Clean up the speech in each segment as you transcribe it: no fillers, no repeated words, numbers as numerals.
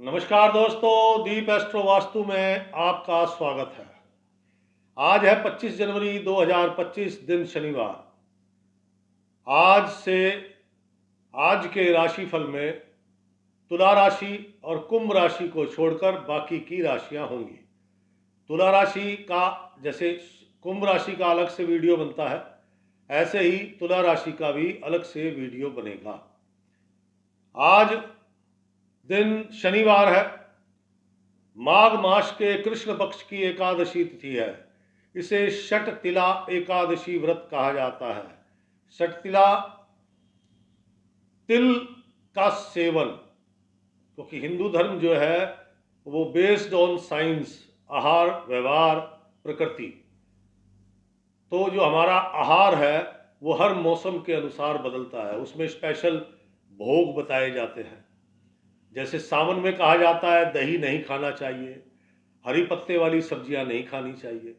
नमस्कार दोस्तों, दीप एस्ट्रो वास्तु में आपका स्वागत है। आज है 25 जनवरी 2025, दिन शनिवार। आज के राशिफल में तुला राशि और कुंभ राशि को छोड़कर बाकी की राशियां होंगी। तुला राशि का जैसे कुंभ राशि का अलग से वीडियो बनता है, ऐसे ही तुला राशि का भी अलग से वीडियो बनेगा। आज दिन शनिवार है। माघ मास के कृष्ण पक्ष की एकादशी तिथि है। इसे षटतिला एकादशी व्रत कहा जाता है। षटतिला तिल का सेवन, क्योंकि हिंदू धर्म जो है वो बेस्ड ऑन साइंस, आहार व्यवहार प्रकृति। तो जो हमारा आहार है वो हर मौसम के अनुसार बदलता है। उसमें स्पेशल भोग बताए जाते हैं। जैसे सावन में कहा जाता है दही नहीं खाना चाहिए, हरी पत्ते वाली सब्जियां नहीं खानी चाहिए।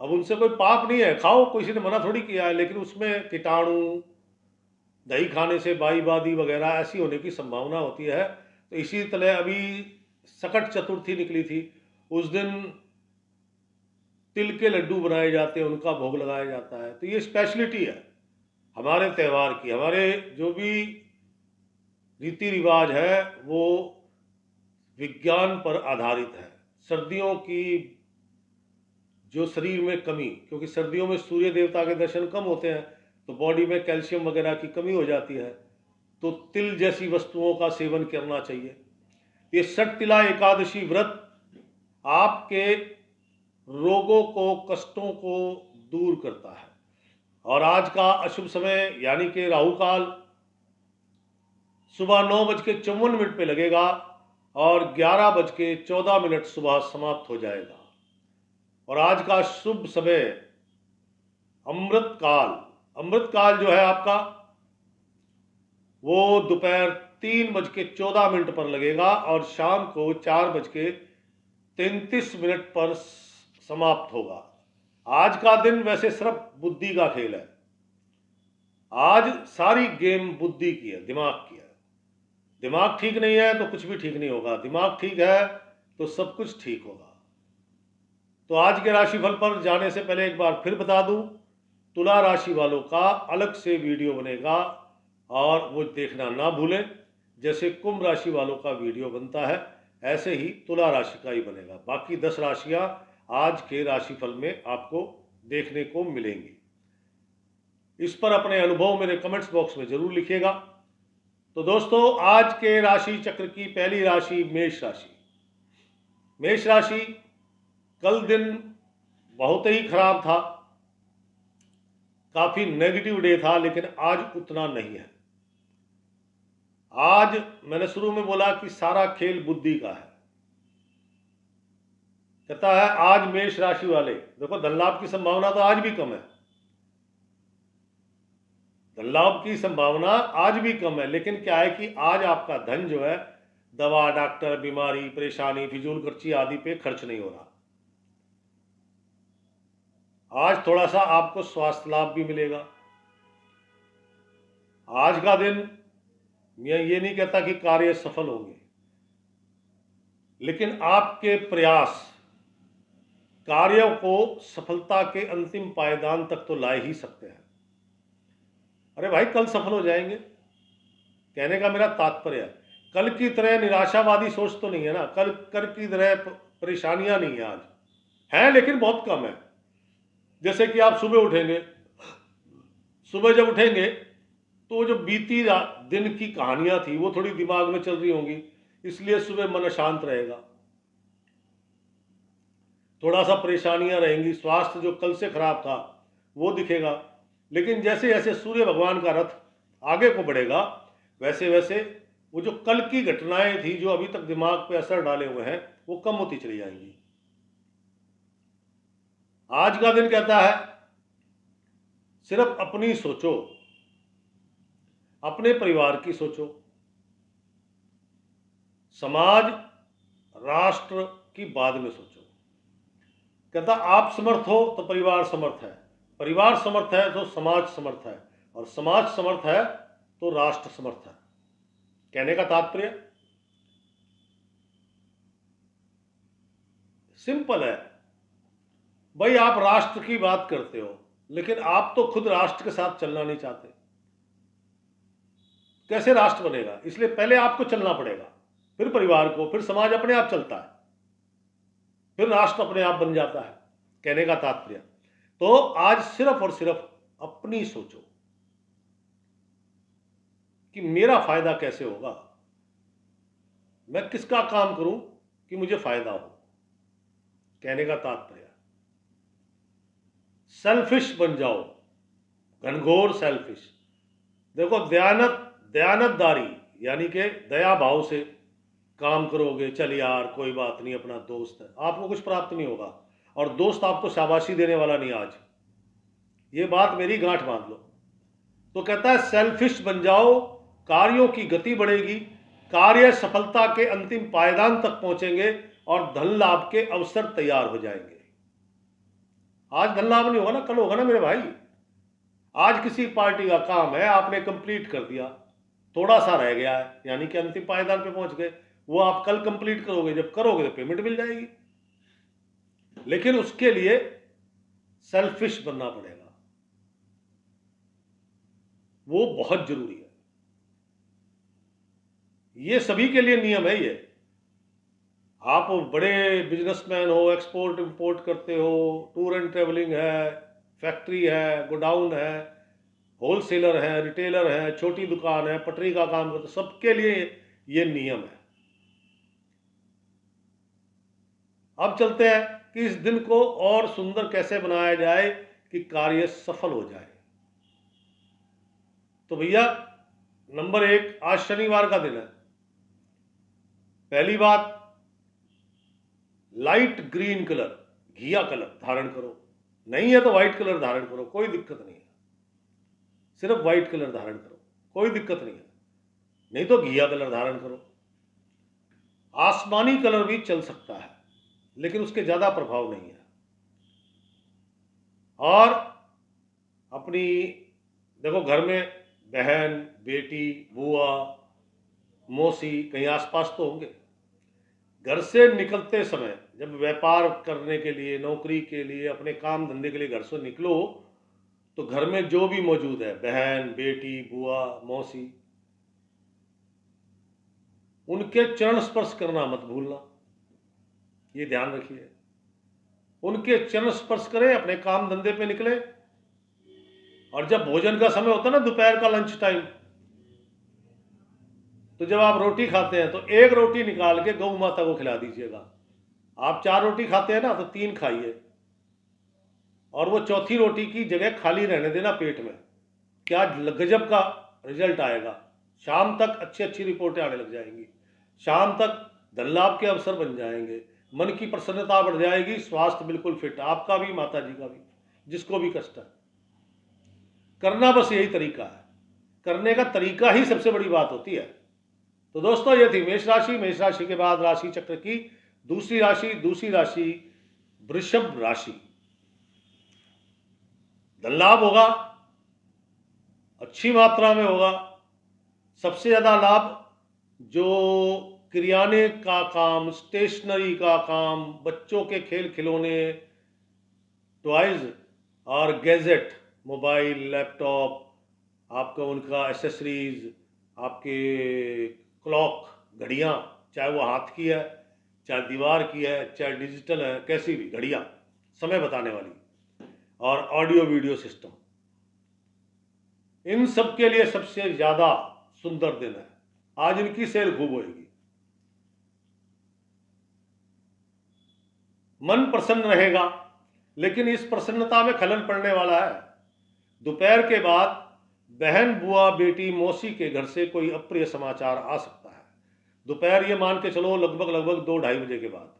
अब उनसे कोई पाप नहीं है, खाओ, किसी ने मना थोड़ी किया है, लेकिन उसमें कीटाणु, दही खाने से बाईबादी वगैरह ऐसी होने की संभावना होती है। तो इसी तरह अभी सकट चतुर्थी निकली थी, उस दिन तिल के लड्डू बनाए जाते हैं, उनका भोग लगाया जाता है। तो ये स्पेशलिटी है हमारे त्यौहार की। हमारे जो भी रीति रिवाज है वो विज्ञान पर आधारित है। सर्दियों की जो शरीर में कमी, क्योंकि सर्दियों में सूर्य देवता के दर्शन कम होते हैं तो बॉडी में कैल्शियम वगैरह की कमी हो जाती है, तो तिल जैसी वस्तुओं का सेवन करना चाहिए। ये षटतिला एकादशी व्रत आपके रोगों को, कष्टों को दूर करता है। और आज का अशुभ समय यानी कि राहु काल सुबह 9:54 पे लगेगा और 11:14 सुबह समाप्त हो जाएगा। और आज का शुभ समय अमृत काल जो है आपका वो दोपहर 3:14 पर लगेगा और शाम को 4:33 पर समाप्त होगा। आज का दिन वैसे सिर्फ बुद्धि का खेल है। आज सारी गेम बुद्धि की है, दिमाग की है। दिमाग ठीक नहीं है तो कुछ भी ठीक नहीं होगा, दिमाग ठीक है तो सब कुछ ठीक होगा। तो आज के राशिफल पर जाने से पहले एक बार फिर बता दूं, तुला राशि वालों का अलग से वीडियो बनेगा और वो देखना ना भूलें। जैसे कुंभ राशि वालों का वीडियो बनता है ऐसे ही तुला राशि का ही बनेगा। बाकी 10 राशियां आज के राशिफल में आपको देखने को मिलेंगी। इस पर अपने अनुभव मेरे कमेंट्स बॉक्स में जरूर लिखिएगा। तो दोस्तों, आज के राशि चक्र की पहली राशि मेष राशि। मेष राशि, कल दिन बहुत ही खराब था, काफी नेगेटिव डे था, लेकिन आज उतना नहीं है। आज मैंने शुरू में बोला कि सारा खेल बुद्धि का है। कहता है आज मेष राशि वाले देखो, धन लाभ की संभावना तो आज भी कम है, धन लाभ की संभावना आज भी कम है, लेकिन क्या है कि आज आपका धन जो है दवा, डॉक्टर, बीमारी, परेशानी, फिजूल खर्ची आदि पे खर्च नहीं हो रहा। आज थोड़ा सा आपको स्वास्थ्य लाभ भी मिलेगा। आज का दिन मैं ये नहीं कहता कि कार्य सफल होंगे, लेकिन आपके प्रयास कार्यों को सफलता के अंतिम पायदान तक तो ला ही सकते हैं। अरे भाई, कल सफल हो जाएंगे, कहने का मेरा तात्पर्य है कल की तरह निराशावादी सोच तो नहीं है ना। कल की तरह परेशानियां नहीं है, आज हैं लेकिन बहुत कम है। जैसे कि आप सुबह उठेंगे, सुबह जब उठेंगे तो जो बीती दिन की कहानियां थी वो थोड़ी दिमाग में चल रही होंगी, इसलिए सुबह मन अशांत रहेगा, थोड़ा सा परेशानियां रहेंगी। स्वास्थ्य जो कल से खराब था वो दिखेगा, लेकिन जैसे जैसे सूर्य भगवान का रथ आगे को बढ़ेगा वैसे वैसे वो जो कल की घटनाएं थी जो अभी तक दिमाग पे असर डाले हुए हैं वो कम होती चली जाएंगी। आज का दिन कहता है सिर्फ अपनी सोचो, अपने परिवार की सोचो, समाज राष्ट्र की बाद में सोचो। कहता आप समर्थ हो तो परिवार समर्थ है, परिवार समर्थ है तो समाज समर्थ है, और समाज समर्थ है तो राष्ट्र समर्थ है। कहने का तात्पर्य सिंपल है भाई, आप राष्ट्र की बात करते हो लेकिन आप तो खुद राष्ट्र के साथ चलना नहीं चाहते। कैसे राष्ट्र बनेगा? इसलिए पहले आपको चलना पड़ेगा, फिर परिवार को, फिर समाज अपने आप चलता है, फिर राष्ट्र अपने आप बन जाता है। कहने का तात्पर्य तो आज सिर्फ और सिर्फ अपनी सोचो कि मेरा फायदा कैसे होगा, मैं किसका काम करूं कि मुझे फायदा हो। कहने का तात्पर्य सेल्फिश बन जाओ, घनघोर सेल्फिश। देखो, दयानतदारी यानी कि दया भाव से काम करोगे, चल यार कोई बात नहीं, अपना दोस्त है, आपको कुछ प्राप्त नहीं होगा, और दोस्त आपको शाबाशी देने वाला नहीं। आज ये बात मेरी गांठ बांध लो। तो कहता है सेल्फिश बन जाओ, कार्यों की गति बढ़ेगी, कार्य सफलता के अंतिम पायदान तक पहुंचेंगे और धन लाभ के अवसर तैयार हो जाएंगे। आज धन लाभ नहीं होगा ना, कल होगा ना मेरे भाई। आज किसी पार्टी का काम है, आपने कंप्लीट कर दिया, थोड़ा सा रह गया है यानी कि अंतिम पायदान पे पहुंच गए, वो आप कल कंप्लीट करोगे, जब करोगे तो पेमेंट मिल जाएगी। लेकिन उसके लिए सेल्फिश बनना पड़ेगा, वो बहुत जरूरी है। ये सभी के लिए नियम है। ये आप बड़े बिजनेसमैन हो, एक्सपोर्ट इंपोर्ट करते हो, टूर एंड ट्रेवलिंग है, फैक्ट्री है, गोडाउन है, होलसेलर है, रिटेलर है, छोटी दुकान है, पटरी का काम करते, सबके लिए ये नियम है। अब चलते हैं कि इस दिन को और सुंदर कैसे बनाया जाए कि कार्य सफल हो जाए। तो भैया नंबर 1, आज शनिवार का दिन है। पहली बात, लाइट ग्रीन कलर, घिया कलर धारण करो, नहीं है तो व्हाइट कलर धारण करो, कोई दिक्कत नहीं है। सिर्फ व्हाइट कलर धारण करो, कोई दिक्कत नहीं है, नहीं तो घिया कलर धारण करो। आसमानी कलर भी चल सकता है लेकिन उसके ज्यादा प्रभाव नहीं है। और अपनी देखो, घर में बहन, बेटी, बुआ, मौसी कहीं आसपास तो होंगे। घर से निकलते समय जब व्यापार करने के लिए, नौकरी के लिए, अपने काम धंधे के लिए घर से निकलो तो घर में जो भी मौजूद है, बहन, बेटी, बुआ, मौसी, उनके चरण स्पर्श करना मत भूलना, ये ध्यान रखिए। उनके चरण स्पर्श करें, अपने काम धंधे पे निकले। और जब भोजन का समय होता है ना, दोपहर का लंच टाइम, तो जब आप रोटी खाते हैं तो एक रोटी निकाल के गौ माता को खिला दीजिएगा। आप 4 रोटी खाते हैं ना, तो 3 खाइए और वो चौथी रोटी की जगह खाली रहने देना पेट में। क्या गजब का रिजल्ट आएगा। शाम तक अच्छी अच्छी रिपोर्टें आने लग जाएंगी, शाम तक धन लाभ के अवसर बन जाएंगे, मन की प्रसन्नता बढ़ जाएगी, स्वास्थ्य बिल्कुल फिट, आपका भी, माता जी का भी, जिसको भी कष्ट है। करना बस यही तरीका है, करने का तरीका ही सबसे बड़ी बात होती है। तो दोस्तों, ये थी मेष राशि। मेष राशि के बाद राशि चक्र की दूसरी राशि वृषभ राशि। धन लाभ होगा, अच्छी मात्रा में होगा। सबसे ज्यादा लाभ जो किराने का काम, स्टेशनरी का काम, बच्चों के खेल खिलौने, टॉयज और गैजेट, मोबाइल, लैपटॉप, आपका उनका एसेसरीज, आपके क्लॉक, घड़ियाँ, चाहे वो हाथ की है, चाहे दीवार की है, चाहे डिजिटल है, कैसी भी घड़ियाँ समय बताने वाली, और ऑडियो वीडियो सिस्टम, इन सब के लिए सबसे ज्यादा सुंदर दिन है। आज इनकी सेल खूब होगी। मन प्रसन्न रहेगा, लेकिन इस प्रसन्नता में खलल पड़ने वाला है। दोपहर के बाद बहन, बुआ, बेटी, मौसी के घर से कोई अप्रिय समाचार आ सकता है। दोपहर ये मान के चलो लगभग 2-2:30 बजे के बाद,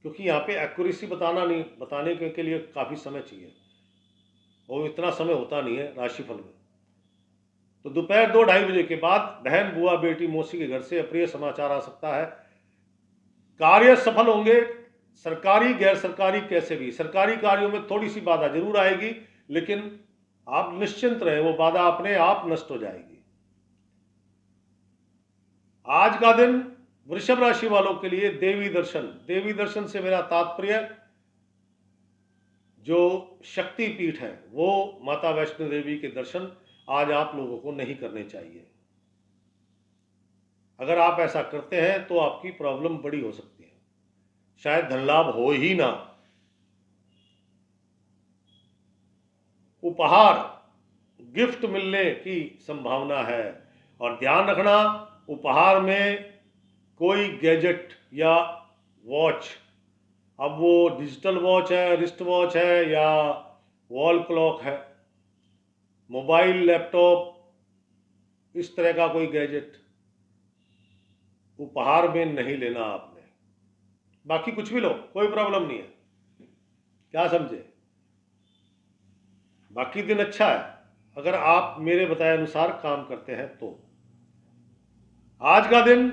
क्योंकि यहाँ पे एक्यूरेसी बताने के लिए काफ़ी समय चाहिए, और इतना समय होता नहीं है राशिफल में। तो दोपहर 2-2:30 बजे के बाद बहन, बुआ, बेटी, मौसी के घर से अप्रिय समाचार आ सकता है। कार्य सफल होंगे, सरकारी गैर सरकारी कैसे भी। सरकारी कार्यों में थोड़ी सी बाधा जरूर आएगी, लेकिन आप निश्चिंत रहें, वो बाधा अपने आप नष्ट हो जाएगी। आज का दिन वृषभ राशि वालों के लिए देवी दर्शन से मेरा तात्पर्य जो शक्ति पीठ है वो माता वैष्णो देवी के दर्शन आज आप लोगों को नहीं करने चाहिए। अगर आप ऐसा करते हैं तो आपकी प्रॉब्लम बड़ी हो सकती है, शायद धन लाभ हो ही ना। उपहार गिफ्ट मिलने की संभावना है, और ध्यान रखना उपहार में कोई गैजेट या वॉच, अब वो डिजिटल वॉच है, रिस्ट वॉच है या वॉल क्लॉक है, मोबाइल, लैपटॉप, इस तरह का कोई गैजेट उपहार में नहीं लेना आपने। बाकी कुछ भी लो, कोई प्रॉब्लम नहीं है, क्या समझे। बाकी दिन अच्छा है अगर आप मेरे बताए अनुसार काम करते हैं तो। आज का दिन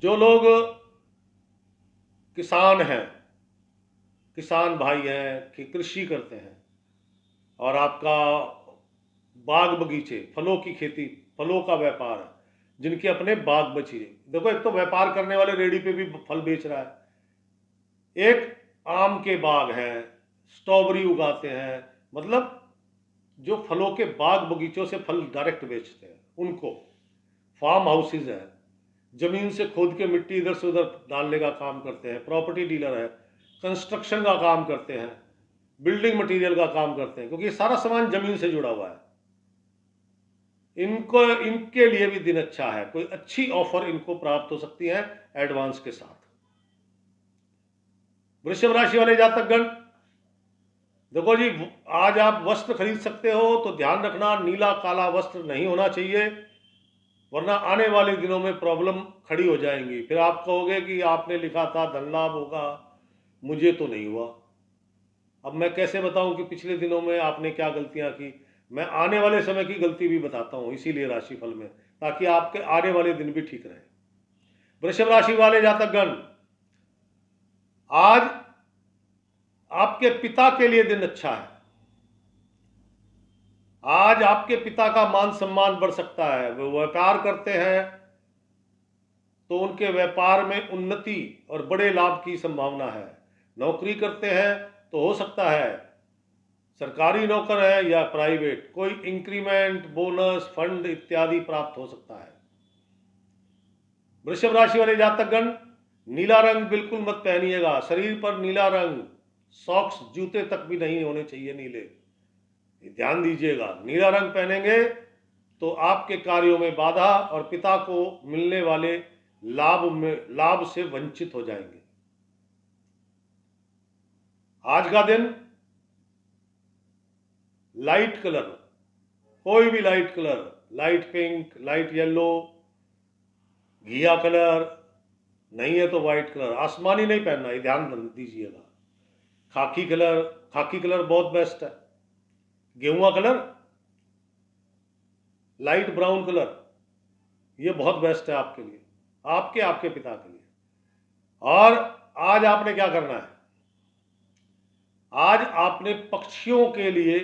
जो लोग किसान हैं, किसान भाई हैं कि कृषि करते हैं और आपका बाग बगीचे, फलों की खेती, फलों का व्यापार है, जिनके अपने बाग बची, देखो एक तो व्यापार करने वाले रेडी पे भी फल बेच रहा है, एक आम के बाग हैं, स्ट्रॉबेरी उगाते हैं, मतलब जो फलों के बाग बगीचों से फल डायरेक्ट बेचते हैं उनको, फार्म हाउसेज है, जमीन से खोद के मिट्टी इधर से उधर डालने का काम करते हैं, प्रॉपर्टी डीलर है, कंस्ट्रक्शन का काम करते हैं, बिल्डिंग मटेरियल का काम करते हैं, क्योंकि ये सारा सामान जमीन से जुड़ा हुआ है। इनके लिए भी दिन अच्छा है, कोई अच्छी ऑफर इनको प्राप्त हो सकती है एडवांस के साथ। वृषभ राशि वाले जातकगण, देखो जी, आज आप वस्त्र खरीद सकते हो तो ध्यान रखना नीला काला वस्त्र नहीं होना चाहिए, वरना आने वाले दिनों में प्रॉब्लम खड़ी हो जाएंगी। फिर आप कहोगे कि आपने लिखा था धन लाभ होगा, मुझे तो नहीं हुआ। अब मैं कैसे बताऊं कि पिछले दिनों में आपने क्या गलतियां की। मैं आने वाले समय की गलती भी बताता हूं इसीलिए राशिफल में, ताकि आपके आने वाले दिन भी ठीक रहे। वृषभ राशि वाले जातकगण, आज आपके पिता के लिए दिन अच्छा है। आज आपके पिता का मान सम्मान बढ़ सकता है। वो व्यापार करते हैं तो उनके व्यापार में उन्नति और बड़े लाभ की संभावना है। नौकरी करते हैं तो हो सकता है सरकारी नौकर है या प्राइवेट, कोई इंक्रीमेंट, बोनस, फंड इत्यादि प्राप्त हो सकता है। वृषभ राशि वाले जातकगण, नीला रंग बिल्कुल मत पहनिएगा। शरीर पर नीला रंग, सॉक्स, जूते तक भी नहीं होने चाहिए नीले, ध्यान दीजिएगा। नीला रंग पहनेंगे तो आपके कार्यों में बाधा और पिता को मिलने वाले लाभ से वंचित हो जाएंगे। आज का दिन लाइट कलर, कोई भी light colour, light pink, light yellow, घिया कलर, नहीं है तो वाइट कलर, आसमानी नहीं पहनना, ये ध्यान दीजिएगा। खाकी कलर बहुत बेस्ट है। गेहुआ कलर, लाइट ब्राउन कलर, ये बहुत बेस्ट है आपके लिए, आपके पिता के लिए। और आज आपने क्या करना है, आज आपने पक्षियों के लिए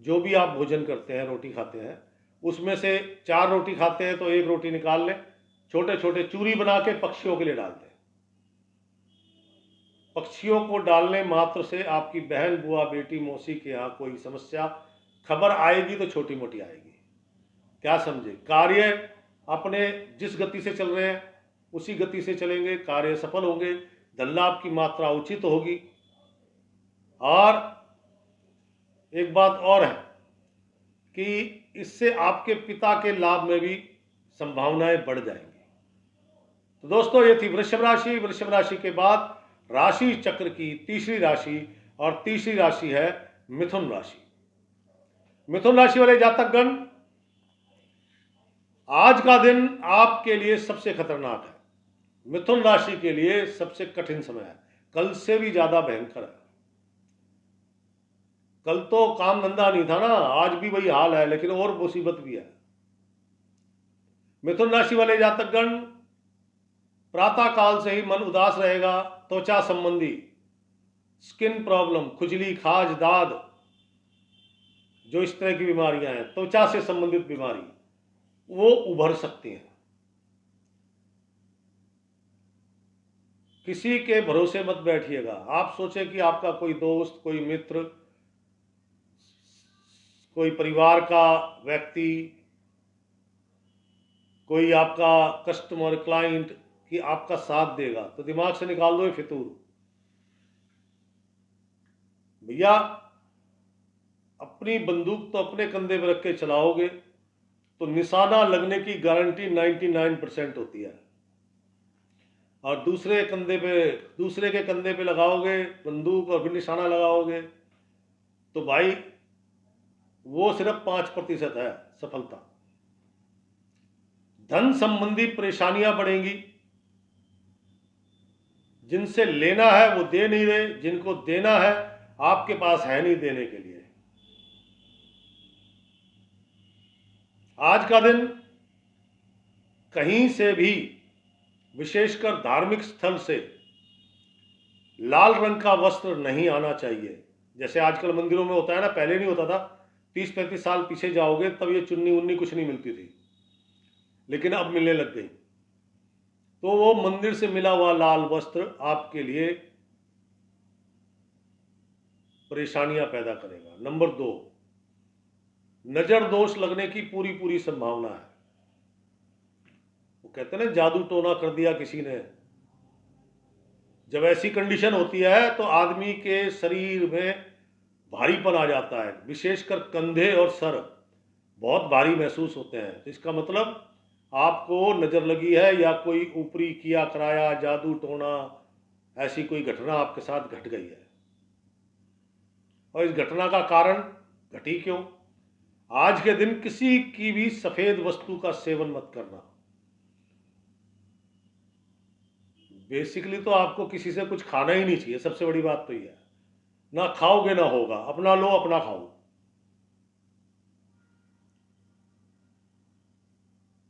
जो भी आप भोजन करते हैं, रोटी खाते हैं, उसमें से 4 रोटी खाते हैं तो 1 रोटी निकाल लें, छोटे छोटे चूरी बना के पक्षियों के लिए डाल दें। पक्षियों को डालने मात्र से आपकी बहन, बुआ, बेटी, मौसी के यहाँ कोई समस्या, खबर आएगी तो छोटी मोटी आएगी, क्या समझे। कार्य अपने जिस गति से चल रहे हैं उसी गति से चलेंगे, कार्य सफल होंगे, धन लाभ की मात्रा उचित होगी। और एक बात और है कि इससे आपके पिता के लाभ में भी संभावनाएं बढ़ जाएंगी। तो दोस्तों, ये थी वृषभ राशि। वृषभ राशि के बाद राशि चक्र की तीसरी राशि, और तीसरी राशि है मिथुन राशि। मिथुन राशि वाले जातकगण, आज का दिन आपके लिए सबसे खतरनाक है, मिथुन राशि के लिए सबसे कठिन समय है, कल से भी ज्यादा भयंकर है। कल तो काम धंधा नहीं था ना, आज भी वही हाल है, लेकिन और मुसीबत भी है। मिथुन राशि वाले जातकगण, प्रातः काल से ही मन उदास रहेगा। त्वचा संबंधी स्किन प्रॉब्लम, खुजली, खाज, दाद, जो इस तरह की बीमारियां हैं, त्वचा से संबंधित बीमारी, वो उभर सकती हैं। किसी के भरोसे मत बैठिएगा। आप सोचें कि आपका कोई दोस्त, कोई मित्र, कोई परिवार का व्यक्ति, कोई आपका कस्टमर, क्लाइंट कि आपका साथ देगा, तो दिमाग से निकाल दो ये फितूर। भैया अपनी बंदूक तो अपने कंधे पर रख के चलाओगे तो निशाना लगने की गारंटी 99% होती है, और दूसरे के कंधे पे लगाओगे बंदूक और फिर निशाना लगाओगे तो भाई वो सिर्फ 5% है सफलता। धन संबंधी परेशानियां बढ़ेंगी, जिनसे लेना है वो दे नहीं रहे, जिनको देना है आपके पास है नहीं देने के लिए। आज का दिन कहीं से भी, विशेषकर धार्मिक स्थल से, लाल रंग का वस्त्र नहीं आना चाहिए। जैसे आजकल मंदिरों में होता है ना, पहले नहीं होता था, 30-35 साल पीछे जाओगे तब ये चुन्नी उन्नी कुछ नहीं मिलती थी, लेकिन अब मिलने लग गई। तो वो मंदिर से मिला हुआ लाल वस्त्र आपके लिए परेशानियां पैदा करेगा। नंबर 2, नजर दोष लगने की पूरी पूरी संभावना है। वो कहते हैं ना, जादू टोना कर दिया किसी ने। जब ऐसी कंडीशन होती है तो आदमी के शरीर में भारीपन आ जाता है, विशेषकर कंधे और सर बहुत भारी महसूस होते हैं। तो इसका मतलब आपको नज़र लगी है या कोई ऊपरी किया कराया जादू टोना, ऐसी कोई घटना आपके साथ घट गई है। और इस घटना का कारण घटी क्यों? आज के दिन किसी की भी सफ़ेद वस्तु का सेवन मत करना। बेसिकली तो आपको किसी से कुछ खाना ही नहीं चाहिए, सबसे बड़ी बात तो ये है। ना खाओगे ना होगा, अपना लो अपना खाओ।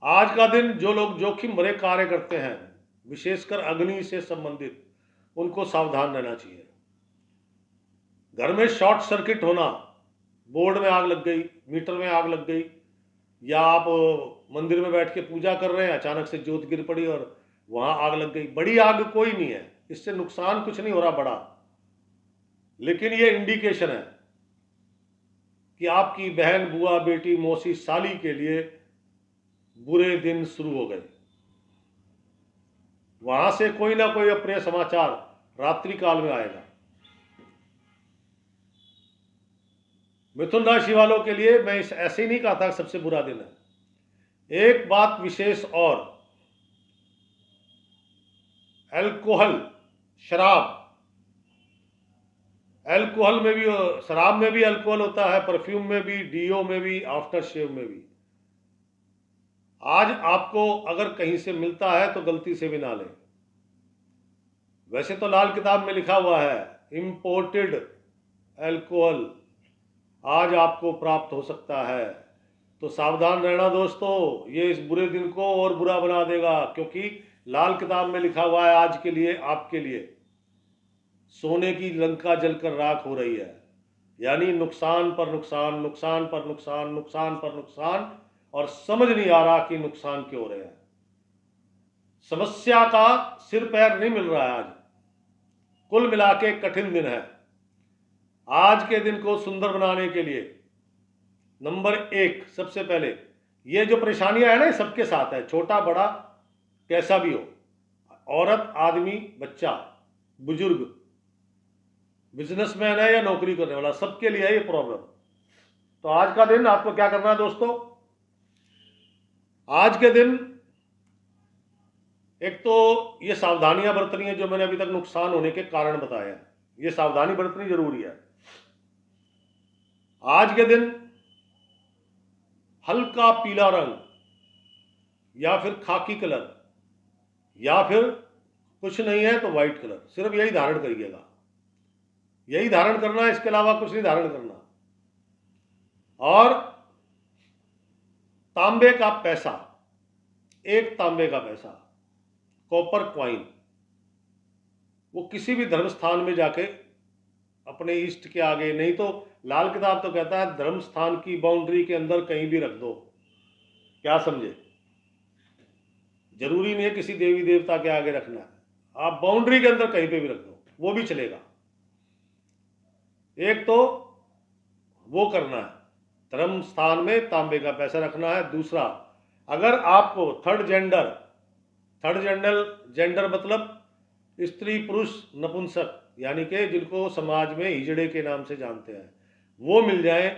आज का दिन जो लोग जोखिम भरे कार्य करते हैं, विशेषकर अग्नि से संबंधित, उनको सावधान रहना चाहिए। घर में शॉर्ट सर्किट होना, बोर्ड में आग लग गई, मीटर में आग लग गई, या आप मंदिर में बैठ के पूजा कर रहे हैं, अचानक से जोत गिर पड़ी और वहां आग लग गई। बड़ी आग कोई नहीं है, इससे नुकसान कुछ नहीं हो रहा बड़ा, लेकिन ये इंडिकेशन है कि आपकी बहन, बुआ, बेटी, मौसी, साली के लिए बुरे दिन शुरू हो गए। वहां से कोई ना कोई अप्रिय समाचार रात्रि काल में आएगा। मिथुन राशि वालों के लिए मैं ऐसे ही नहीं कहा था सबसे बुरा दिन है। एक बात विशेष और, अल्कोहल, शराब, अल्कोहल में भी, शराब में भी अल्कोहल होता है, परफ्यूम में भी, डीओ में भी, आफ्टर शेव में भी। आज आपको अगर कहीं से मिलता है तो गलती से भी ना लें। वैसे तो लाल किताब में लिखा हुआ है इंपोर्टेड अल्कोहल आज आपको प्राप्त हो सकता है, तो सावधान रहना दोस्तों। ये इस बुरे दिन को और बुरा बना देगा, क्योंकि लाल किताब में लिखा हुआ है आज के लिए, आपके लिए सोने की लंका जलकर राख हो रही है। यानी नुकसान पर नुकसान, नुकसान पर नुकसान, नुकसान पर नुकसान, और समझ नहीं आ रहा कि नुकसान क्यों हो रहे हैं। समस्या का सिर पैर नहीं मिल रहा है आज। कुल मिला के कठिन दिन है। आज के दिन को सुंदर बनाने के लिए नंबर 1, सबसे पहले, ये जो परेशानियां है ना, सबके साथ है, छोटा बड़ा कैसा भी हो, औरत, आदमी, बच्चा, बुजुर्ग, बिजनेसमैन है या नौकरी करने वाला, सबके लिए है ये प्रॉब्लम। तो आज का दिन आपको क्या करना है दोस्तों? आज के दिन एक तो ये सावधानियां बरतनी है जो मैंने अभी तक नुकसान होने के कारण बताए हैं, ये सावधानी बरतनी जरूरी है। आज के दिन हल्का पीला रंग या फिर खाकी कलर, या फिर कुछ नहीं है तो व्हाइट कलर, सिर्फ यही धारण करिएगा। यही धारण करना है, इसके अलावा कुछ नहीं धारण करना। और तांबे का पैसा, एक तांबे का पैसा, कॉपर क्वाइन, वो किसी भी धर्म स्थान में जाके अपने इष्ट के आगे, नहीं तो लाल किताब तो कहता है धर्म स्थान की बाउंड्री के अंदर कहीं भी रख दो। क्या समझे? जरूरी नहीं है किसी देवी देवता के आगे रखना है, आप बाउंड्री के अंदर कहीं पे भी रख दो, वो भी चलेगा। एक तो वो करना है, धर्म स्थान में तांबे का पैसा रखना है। दूसरा, अगर आपको थर्ड जेंडर मतलब स्त्री पुरुष नपुंसक, यानी कि जिनको समाज में हिजड़े के नाम से जानते हैं, वो मिल जाए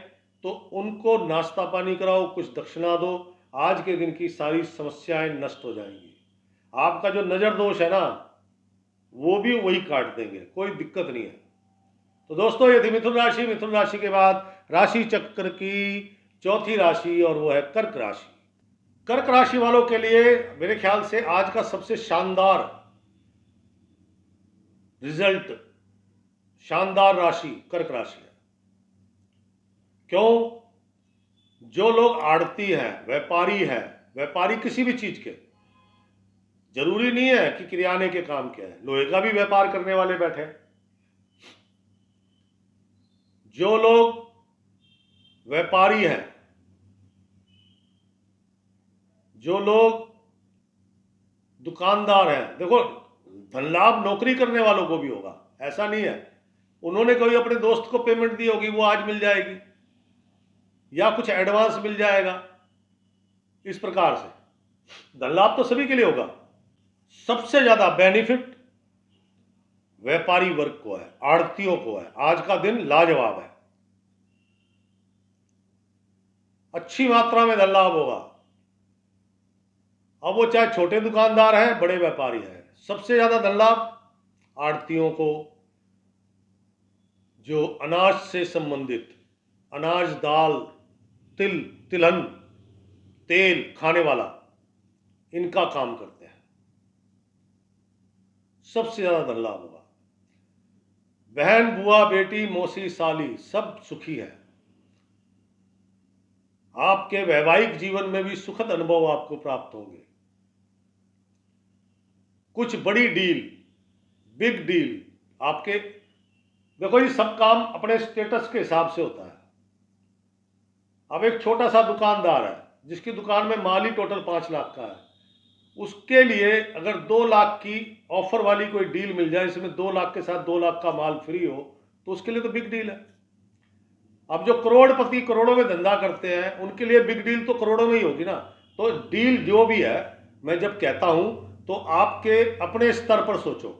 तो उनको नाश्ता पानी कराओ, कुछ दक्षिणा दो, आज के दिन की सारी समस्याएं नष्ट हो जाएंगी। आपका जो नज़र दोष है ना, वो भी वही काट देंगे, कोई दिक्कत नहीं है। तो दोस्तों, ये थी मिथुन राशि। मिथुन राशि के बाद राशि चक्र की चौथी राशि, और वो है कर्क राशि। कर्क राशि वालों के लिए मेरे ख्याल से आज का सबसे शानदार रिजल्ट, शानदार राशि कर्क राशि है। क्यों? जो लोग आड़ती हैं, व्यापारी किसी भी चीज के, जरूरी नहीं है कि किराने के काम के है, लोहे का भी व्यापार करने वाले बैठे हैं। जो लोग व्यापारी हैं, जो लोग दुकानदार हैं, देखो धन लाभ नौकरी करने वालों को भी होगा, ऐसा नहीं है। उन्होंने कोई अपने दोस्त को पेमेंट दी होगी, वो आज मिल जाएगी, या कुछ एडवांस मिल जाएगा। इस प्रकार से धन लाभ तो सभी के लिए होगा। सबसे ज्यादा बेनिफिट व्यापारी वर्ग को है, आड़तियों को है। आज का दिन लाजवाब है, अच्छी मात्रा में धन लाभ होगा। अब वो चाहे छोटे दुकानदार हैं, बड़े व्यापारी हैं, सबसे ज्यादा धन लाभ आड़तियों को, जो अनाज से संबंधित, अनाज, दाल, तिल, तिलहन, तेल खाने वाला, इनका काम करते हैं, सबसे ज्यादा धन लाभ होगा। बहन, बुआ, बेटी, मौसी, साली सब सुखी है। आपके वैवाहिक जीवन में भी सुखद अनुभव आपको प्राप्त होंगे। कुछ बड़ी डील, बिग डील आपके, देखो ये सब काम अपने स्टेटस के हिसाब से होता है। अब एक छोटा सा दुकानदार है जिसकी दुकान में माल ही टोटल 5 लाख का है, उसके लिए अगर 2 लाख की ऑफर वाली कोई डील मिल जाए, इसमें 2 लाख के साथ 2 लाख का माल फ्री हो, तो उसके लिए तो बिग डील है। अब जो करोड़पति करोड़ों में धंधा करते हैं, उनके लिए बिग डील तो करोड़ों में ही होगी ना। तो डील जो भी है, मैं जब कहता हूं तो आपके अपने स्तर पर सोचो,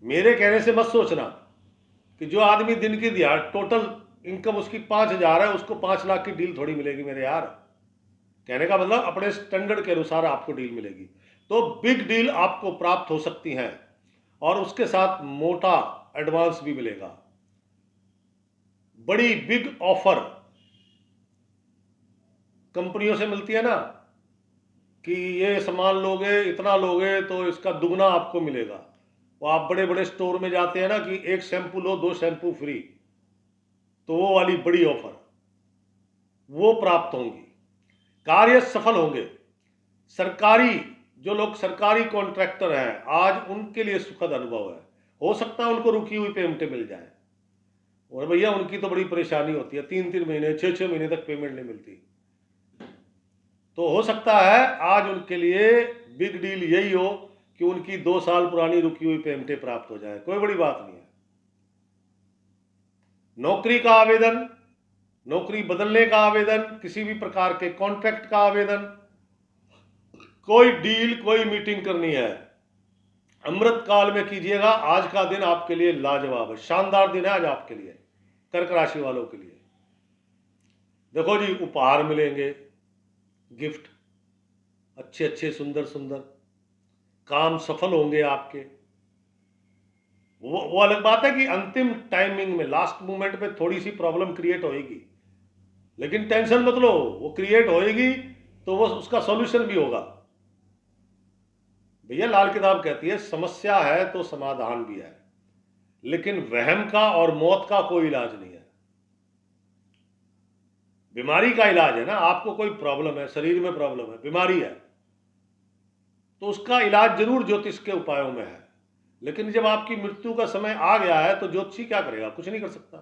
मेरे कहने से मत सोचना कि जो आदमी दिन की दिहाड़ टोटल इनकम उसकी 5,000 है, उसको 5 लाख की डील थोड़ी मिलेगी मेरे यार। कहने का मतलब अपने स्टैंडर्ड के अनुसार आपको डील मिलेगी। तो बिग डील आपको प्राप्त हो सकती हैं, और उसके साथ मोटा एडवांस भी मिलेगा। बड़ी बिग ऑफर कंपनियों से मिलती है ना, कि ये सामान लोगे, इतना लोगे तो इसका दुगना आपको मिलेगा। वो आप बड़े बड़े स्टोर में जाते हैं ना, कि 1 शैम्पू लो 2 शैम्पू फ्री, तो वो वाली बड़ी ऑफर वो प्राप्त होंगी। कार्य सफल होंगे। सरकारी, जो लोग सरकारी कॉन्ट्रैक्टर हैं, आज उनके लिए सुखद अनुभव है। हो सकता है उनको रुकी हुई पेमेंटें मिल जाए, और भैया उनकी तो बड़ी परेशानी होती है, 3-3 महीने 6-6 महीने तक पेमेंट नहीं मिलती। तो हो सकता है आज उनके लिए बिग डील यही हो कि उनकी 2 साल पुरानी रुकी हुई पेमेंटें प्राप्त हो जाए, कोई बड़ी बात नहीं है। नौकरी का आवेदन, नौकरी बदलने का आवेदन, किसी भी प्रकार के कॉन्ट्रैक्ट का आवेदन, कोई डील, कोई मीटिंग करनी है, अमृत काल में कीजिएगा। आज का दिन आपके लिए लाजवाब है, शानदार दिन है आज आपके लिए, कर्क राशि वालों के लिए। देखो जी, उपहार मिलेंगे, गिफ्ट अच्छे अच्छे, सुंदर सुंदर, काम सफल होंगे आपके। वो अलग बात है कि अंतिम टाइमिंग में, लास्ट मोमेंट में थोड़ी सी प्रॉब्लम क्रिएट होएगी, लेकिन टेंशन मत लो, वो क्रिएट होएगी तो वो उसका सॉल्यूशन भी होगा। भैया लाल किताब कहती है, समस्या है तो समाधान भी है, लेकिन वहम का और मौत का कोई इलाज नहीं है। बीमारी का इलाज है ना, आपको कोई प्रॉब्लम है, शरीर में प्रॉब्लम है, बीमारी है, तो उसका इलाज जरूर ज्योतिष के उपायों में है। लेकिन जब आपकी मृत्यु का समय आ गया है तो ज्योतिषी क्या करेगा? कुछ नहीं कर सकता।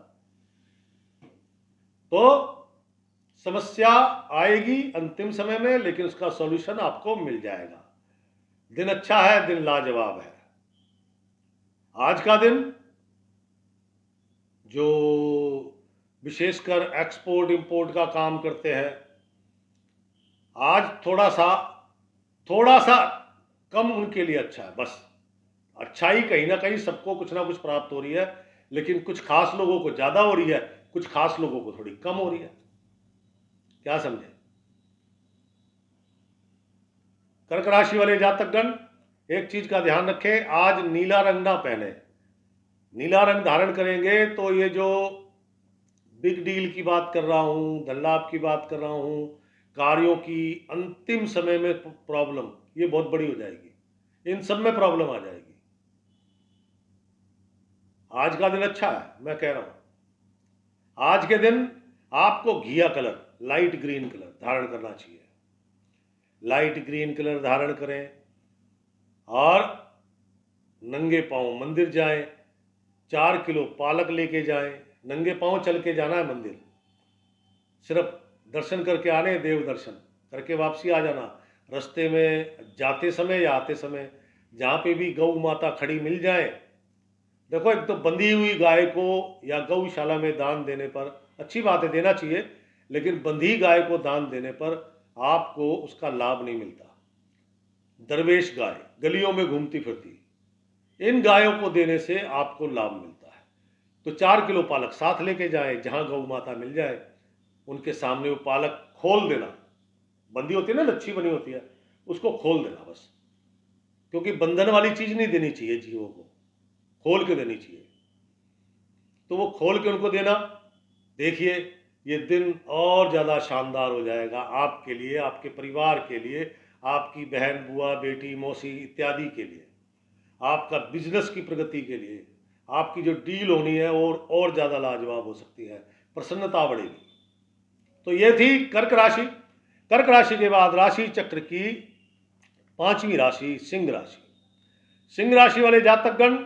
तो समस्या आएगी अंतिम समय में, लेकिन उसका सॉल्यूशन आपको मिल जाएगा। दिन अच्छा है, दिन लाजवाब है। आज का दिन जो विशेषकर एक्सपोर्ट इंपोर्ट का काम करते हैं, आज थोड़ा सा कम उनके लिए अच्छा है। बस अच्छाई कहीं ना कहीं सबको कुछ ना कुछ प्राप्त हो रही है, लेकिन कुछ खास लोगों को ज़्यादा हो रही है, कुछ खास लोगों को थोड़ी कम हो रही है। क्या समझे? कर्क राशि वाले जातकगण एक चीज का ध्यान रखें, आज नीला रंग ना पहने। नीला रंग धारण करेंगे तो ये जो बिग डील की बात कर रहा हूं, धन लाभ की बात कर रहा हूं, कार्यों की अंतिम समय में प्रॉब्लम ये बहुत बड़ी हो जाएगी, इन सब में प्रॉब्लम आ जाएगी। आज का दिन अच्छा है, मैं कह रहा हूं आज के दिन आपको घिया कलर, लाइट ग्रीन कलर धारण करना चाहिए। लाइट ग्रीन कलर धारण करें और नंगे पांव मंदिर जाएं, 4 किलो पालक लेके जाएं, नंगे पांव चल के जाना है मंदिर, सिर्फ दर्शन करके आने, देव दर्शन करके वापसी आ जाना। रास्ते में जाते समय या आते समय जहाँ पे भी गौ माता खड़ी मिल जाए, देखो एक तो बंधी हुई गाय को या गौशाला में दान देने पर अच्छी बात है, देना चाहिए, लेकिन बंधी गाय को दान देने पर आपको उसका लाभ नहीं मिलता। दरवेश गाय गलियों में घूमती फिरती, इन गायों को देने से आपको लाभ मिलता है। तो 4 किलो पालक साथ लेके जाएं, जहां गौ माता मिल जाए उनके सामने वो पालक खोल देना, बंदी होती है ना, लच्छी बनी होती है, उसको खोल देना बस, क्योंकि बंधन वाली चीज नहीं देनी चाहिए जीवों को, खोल के देनी चाहिए। तो वो खोल के उनको देना। देखिए ये दिन और ज़्यादा शानदार हो जाएगा आपके लिए, आपके परिवार के लिए, आपकी बहन बुआ बेटी मौसी इत्यादि के लिए, आपका बिजनेस की प्रगति के लिए, आपकी जो डील होनी है और ज़्यादा लाजवाब हो सकती है, प्रसन्नता बढ़ेगी। तो ये थी कर्क राशि। कर्क राशि के बाद राशि चक्र की 5वीं राशि सिंह राशि। सिंह राशि वाले जातकगण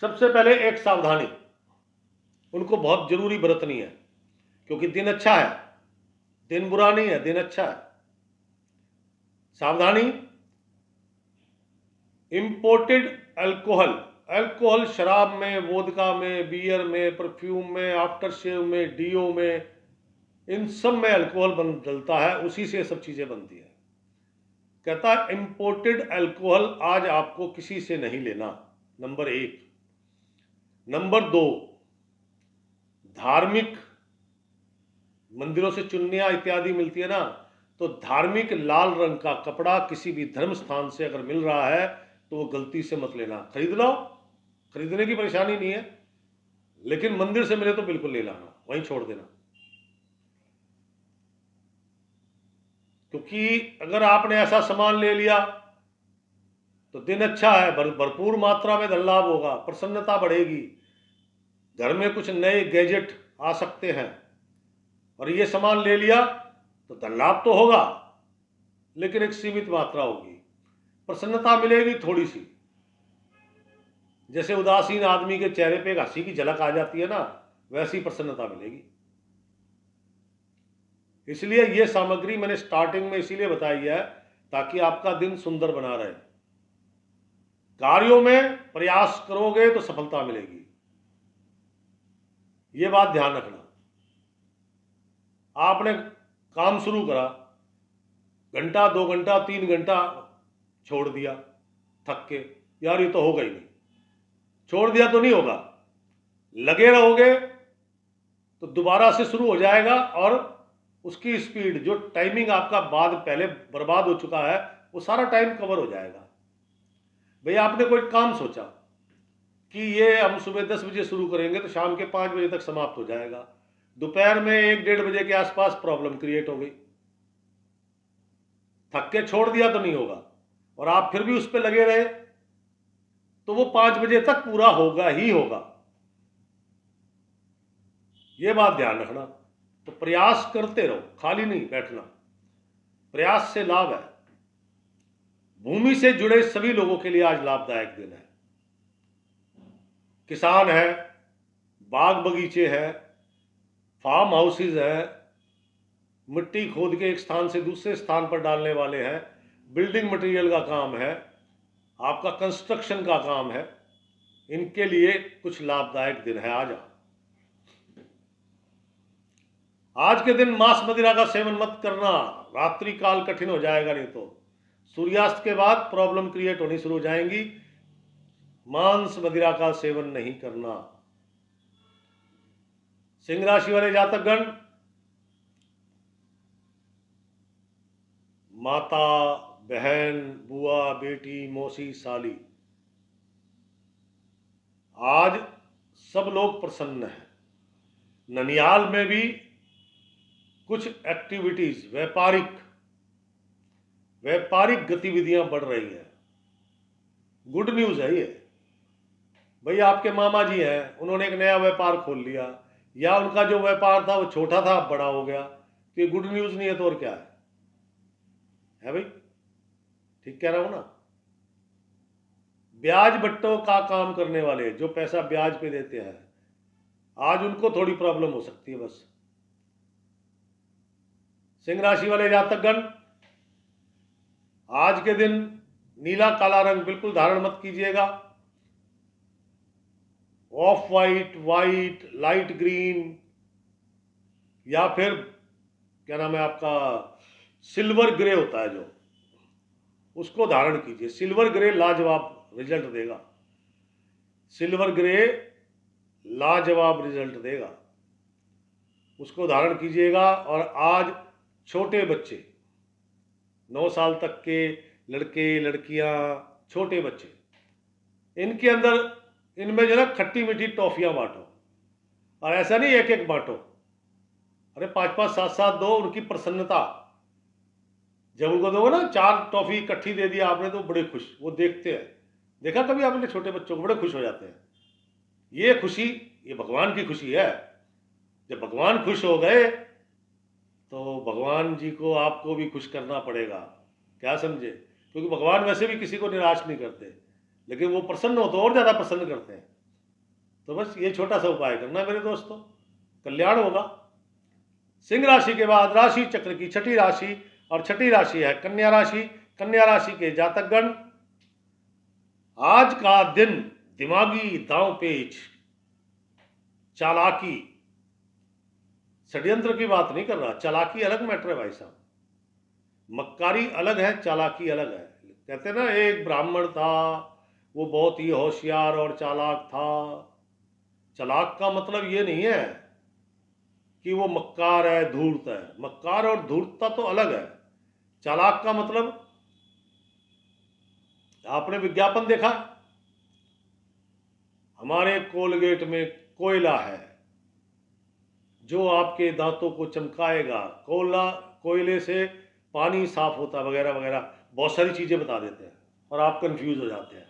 सबसे पहले एक सावधानी उनको बहुत जरूरी बरतनी है, क्योंकि दिन अच्छा है, दिन बुरा नहीं है, दिन अच्छा है। सावधानी, इंपोर्टेड अल्कोहल शराब में, वोदका में, बियर में, परफ्यूम में, आफ्टर शेव में, डीओ में, इन सब में अल्कोहल डलता है, उसी से सब चीज़ें बनती है। कहता है इंपोर्टेड अल्कोहल आज आपको किसी से नहीं लेना, नंबर 1। नंबर 2, धार्मिक मंदिरों से चुन्नियाँ इत्यादि मिलती है ना, तो धार्मिक लाल रंग का कपड़ा किसी भी धर्म स्थान से अगर मिल रहा है तो वो गलती से मत लेना। खरीद लो, खरीदने की परेशानी नहीं है, लेकिन मंदिर से मिले तो बिल्कुल ले लाना, वहीं छोड़ देना। क्योंकि अगर आपने ऐसा सामान ले लिया तो दिन अच्छा है, भरपूर मात्रा में धन लाभ होगा, प्रसन्नता बढ़ेगी, घर में कुछ नए गैजेट आ सकते हैं, और ये सामान ले लिया तो धन लाभ तो होगा, लेकिन एक सीमित मात्रा होगी, प्रसन्नता मिलेगी थोड़ी सी, जैसे उदासीन आदमी के चेहरे पे हंसी की झलक आ जाती है ना, वैसी प्रसन्नता मिलेगी। इसलिए ये सामग्री मैंने स्टार्टिंग में इसीलिए बताई है ताकि आपका दिन सुंदर बना रहे। कार्यों में प्रयास करोगे तो सफलता मिलेगी, ये बात ध्यान रखना। आपने काम शुरू करा, घंटा 2 घंटा 3 घंटा छोड़ दिया थक के, यार ये तो होगा ही नहीं, छोड़ दिया तो नहीं होगा, लगे रहोगे तो दोबारा से शुरू हो जाएगा, और उसकी स्पीड, जो टाइमिंग आपका बाद पहले बर्बाद हो चुका है, वो सारा टाइम कवर हो जाएगा। भैया आपने कोई काम सोचा कि ये हम सुबह 10 बजे शुरू करेंगे तो शाम के 5 बजे तक समाप्त हो जाएगा, दोपहर में 1-1:30 बजे के आसपास प्रॉब्लम क्रिएट हो गई, थक के छोड़ दिया तो नहीं होगा, और आप फिर भी उस पर लगे रहे तो वो 5 बजे तक पूरा होगा ही होगा, ये बात ध्यान रखना। तो प्रयास करते रहो, खाली नहीं बैठना, प्रयास से लाभ है। भूमि से जुड़े सभी लोगों के लिए आज लाभदायक दिन है। किसान है, बाग बगीचे है, फार्म हाउसेज है, मिट्टी खोद के एक स्थान से दूसरे स्थान पर डालने वाले हैं, बिल्डिंग मटेरियल का काम है, आपका कंस्ट्रक्शन का काम है, इनके लिए कुछ लाभदायक दिन है आज के दिन मांस मदिरा का सेवन मत करना, रात्रि काल कठिन हो जाएगा, नहीं तो सूर्यास्त के बाद प्रॉब्लम क्रिएट होनी शुरू हो जाएंगी। मांस मदिरा का सेवन नहीं करना। सिंह राशि वाले जातकगण, माता, बहन, बुआ, बेटी, मौसी, साली, आज सब लोग प्रसन्न हैं। ननिहाल में भी कुछ एक्टिविटीज, व्यापारिक गतिविधियां बढ़ रही हैं। गुड न्यूज है ये भाई। आपके मामा जी हैं, उन्होंने एक नया व्यापार खोल लिया, या उनका जो व्यापार था वो छोटा था, अब बड़ा हो गया, तो ये गुड न्यूज नहीं है तो और क्या है भाई? ठीक कह रहा हूं ना? ब्याज बट्टों का काम करने वाले जो पैसा ब्याज पे देते हैं, आज उनको थोड़ी प्रॉब्लम हो सकती है बस। सिंह राशि वाले जातकगण, आज के दिन नीला काला रंग बिल्कुल धारण मत कीजिएगा। Of white, white, light green, या फिर क्या नाम है आपका, सिल्वर ग्रे होता है जो, उसको धारण कीजिए। सिल्वर ग्रे लाजवाब रिजल्ट देगा। सिल्वर ग्रे लाजवाब रिजल्ट देगा, उसको धारण कीजिएगा। और आज छोटे बच्चे, 9 साल तक के लड़के लड़कियां, छोटे बच्चे, इनके अंदर, इनमें जो है खट्टी मीठी टॉफियां बांटो। और ऐसा नहीं एक एक बांटो, अरे 5-5, 7-7 दो। उनकी प्रसन्नता, जब उनको दोगे ना, 4 टॉफी इकट्ठी दे दिया आपने तो बड़े खुश, वो देखते हैं। देखा कभी आपने छोटे बच्चों को, बड़े खुश हो जाते हैं। ये खुशी, ये भगवान की खुशी है। जब भगवान खुश हो गए तो भगवान जी को आपको भी खुश करना पड़ेगा, क्या समझे? क्योंकि भगवान वैसे भी किसी को निराश नहीं करते, लेकिन वो प्रसन्न हो तो और ज़्यादा प्रसन्न करते हैं। तो बस ये छोटा सा उपाय करना मेरे दोस्तों, कल्याण होगा। सिंह राशि के बाद राशि चक्र की छठी राशि, और छठी राशि है कन्या राशि। कन्या राशि के जातकगण, आज का दिन दिमागी दांवपेच, चालाकी, षड्यंत्र की बात नहीं कर रहा, चालाकी अलग मैटर है भाई साहब। मक्कारी अलग है, चालाकी अलग है। कहते ना, एक ब्राह्मण था, वो बहुत ही होशियार और चालाक था। चालाक का मतलब ये नहीं है कि वो मक्कार है, धूर्त है। मक्कार और धूर्तता तो अलग है। चालाक का मतलब, आपने विज्ञापन देखा, हमारे कोलगेट में कोयला है जो आपके दांतों को चमकाएगा, कोयले से पानी साफ होता, वगैरह वगैरह, बहुत सारी चीजें बता देते हैं और आप कंफ्यूज हो जाते हैं।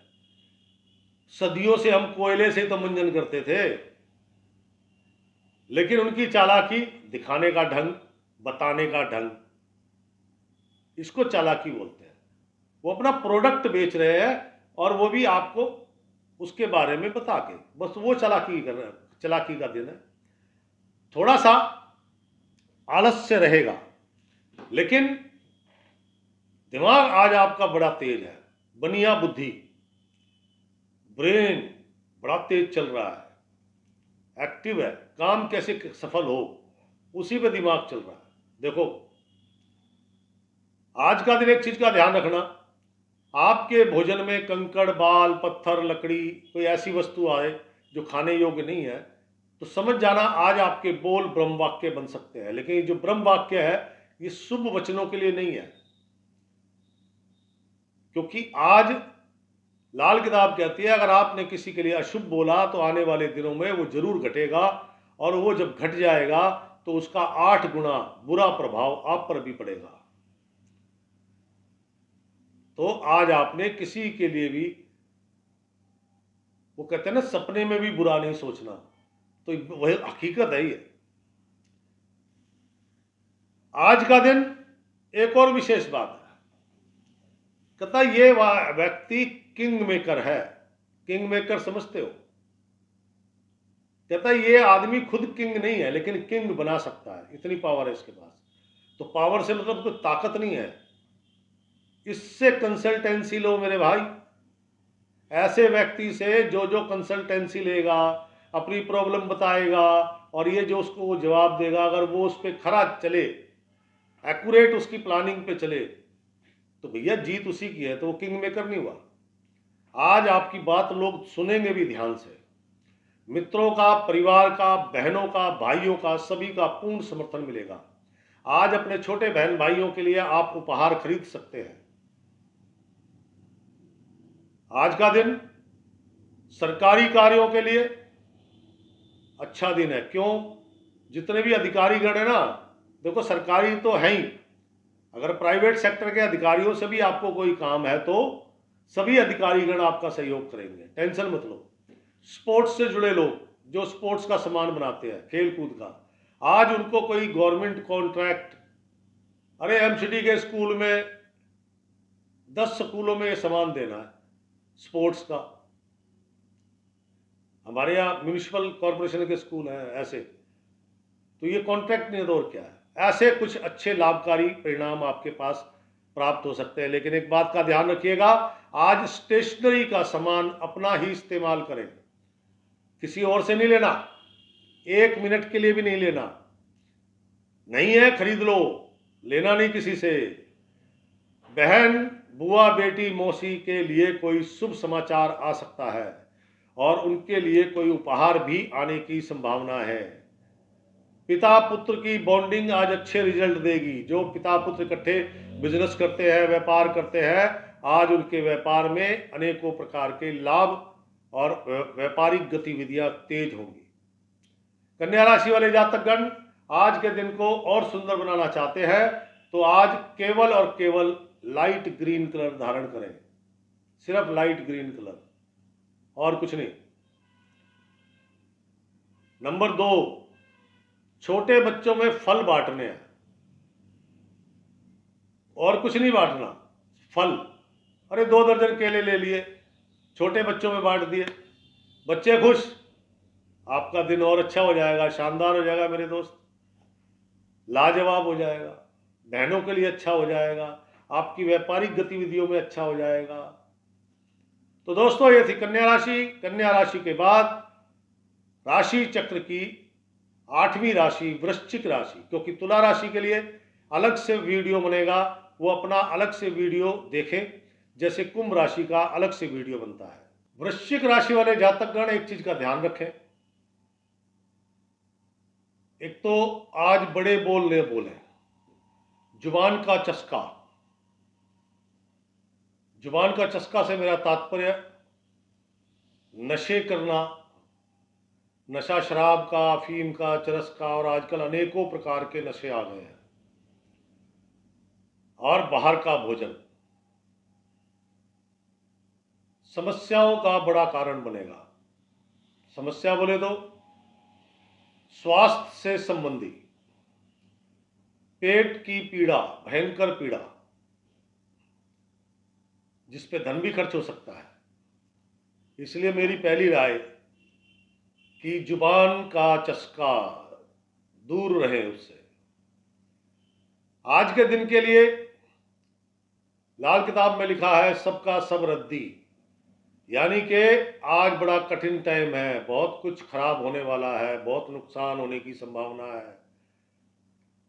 सदियों से हम कोयले से तो मंजन करते थे, लेकिन उनकी चालाकी, दिखाने का ढंग, बताने का ढंग, इसको चालाकी बोलते हैं। वो अपना प्रोडक्ट बेच रहे हैं और वो भी आपको उसके बारे में बता के, बस वो चालाकी कर रहे हैं। चालाकी का दिन है। थोड़ा सा आलस्य रहेगा, लेकिन दिमाग आज आपका बड़ा तेज है। बनिया बुद्धि, ब्रेन बड़ा तेज चल रहा है, एक्टिव है। काम कैसे सफल हो, उसी पे दिमाग चल रहा है। देखो, आज का दिन एक चीज का ध्यान रखना, आपके भोजन में कंकड़, बाल, पत्थर, लकड़ी, कोई ऐसी वस्तु आए जो खाने योग्य नहीं है, तो समझ जाना आज आपके बोल ब्रह्म वाक्य बन सकते हैं। लेकिन जो ब्रह्म वाक्य है, ये शुभ वचनों के लिए नहीं है, क्योंकि आज लाल किताब कहती है, अगर आपने किसी के लिए अशुभ बोला तो आने वाले दिनों में वो जरूर घटेगा, और वो जब घट जाएगा तो उसका 8 गुना बुरा प्रभाव आप पर भी पड़ेगा। तो आज आपने किसी के लिए भी, वो कहते हैं ना, सपने में भी बुरा नहीं सोचना, तो वह हकीकत है ये। आज का दिन एक और विशेष बात है, कहता ये व्यक्ति किंग मेकर है। किंग मेकर समझते हो? कहता ये आदमी खुद किंग नहीं है, लेकिन किंग बना सकता है, इतनी पावर है इसके पास। तो पावर से मतलब कोई ताकत नहीं है, इससे कंसल्टेंसी लो मेरे भाई। ऐसे व्यक्ति से जो कंसल्टेंसी लेगा, अपनी प्रॉब्लम बताएगा और ये जो उसको वो जवाब देगा, अगर वो उस पर खरा चले, एक्यूरेट उसकी प्लानिंग पे चले, तो भैया जीत उसी की है, तो वो किंग मेकर नहीं हुआ। आज आपकी बात लोग सुनेंगे भी ध्यान से। मित्रों का, परिवार का, बहनों का, भाइयों का, सभी का पूर्ण समर्थन मिलेगा। आज अपने छोटे बहन भाइयों के लिए आप उपहार खरीद सकते हैं। आज का दिन सरकारी कार्यों के लिए अच्छा दिन है। क्यों? जितने भी अधिकारीगण है ना, देखो सरकारी तो है ही, अगर प्राइवेट सेक्टर के अधिकारियों से भी आपको कोई काम है तो सभी अधिकारीगण आपका सहयोग करेंगे, टेंशन मत लो। स्पोर्ट्स से जुड़े लोग जो स्पोर्ट्स का सामान बनाते हैं, खेल कूद का, आज उनको कोई गवर्नमेंट कॉन्ट्रैक्ट, अरे एमसीडी के स्कूल में 10 स्कूलों में ये सामान देना है स्पोर्ट्स का, हमारे यहाँ म्यूनिसिपल कॉरपोरेशन के स्कूल हैं ऐसे, तो ये कॉन्ट्रैक्ट नहीं है तो और क्या है। ऐसे कुछ अच्छे लाभकारी परिणाम आपके पास प्राप्त हो सकते हैं। लेकिन एक बात का ध्यान रखिएगा, आज स्टेशनरी का सामान अपना ही इस्तेमाल करें, किसी और से नहीं लेना, 1 मिनट के लिए भी नहीं लेना। नहीं है खरीद लो, लेना नहीं किसी से। बहन, बुआ, बेटी, मौसी के लिए कोई शुभ समाचार आ सकता है और उनके लिए कोई उपहार भी आने की संभावना है। पिता पुत्र की बॉन्डिंग आज अच्छे रिजल्ट देगी। जो पिता पुत्र इकट्ठे बिजनेस करते हैं, व्यापार करते हैं, आज उनके व्यापार में अनेकों प्रकार के लाभ और व्यापारिक गतिविधियां तेज होंगी। कन्या राशि वाले जातकगण आज के दिन को और सुंदर बनाना चाहते हैं तो आज केवल और केवल लाइट ग्रीन कलर धारण करें, सिर्फ लाइट ग्रीन कलर और कुछ नहीं। नंबर 2, छोटे बच्चों में फल बांटने हैं और कुछ नहीं बांटना, फल। अरे 2 दर्जन केले ले लिए, छोटे बच्चों में बांट दिए, बच्चे खुश, आपका दिन और अच्छा हो जाएगा, शानदार हो जाएगा मेरे दोस्त, लाजवाब हो जाएगा, बहनों के लिए अच्छा हो जाएगा, आपकी व्यापारिक गतिविधियों में अच्छा हो जाएगा। तो दोस्तों ये थी कन्या राशि। कन्या राशि के बाद राशि चक्र की 8वीं राशि वृश्चिक राशि, क्योंकि तुला राशि के लिए अलग से वीडियो बनेगा, वो अपना अलग से वीडियो देखें, जैसे कुंभ राशि का अलग से वीडियो बनता है। वृश्चिक राशि वाले जातकगण एक चीज का ध्यान रखें, एक तो आज बड़े बोलने बोले, जुबान का चस्का। जुबान का चस्का से मेरा तात्पर्य नशे करना, नशा शराब का, अफीम का, चरस का, और आजकल अनेकों प्रकार के नशे आ गए हैं, और बाहर का भोजन समस्याओं का बड़ा कारण बनेगा। समस्या बोले तो स्वास्थ्य से संबंधी, पेट की पीड़ा, भयंकर पीड़ा, जिस पे धन भी खर्च हो सकता है। इसलिए मेरी पहली राय कि जुबान का चस्का दूर रहे उससे। आज के दिन के लिए लाल किताब में लिखा है सबका सब रद्दी, यानी कि आज बड़ा कठिन टाइम है, बहुत कुछ खराब होने वाला है, बहुत नुकसान होने की संभावना है,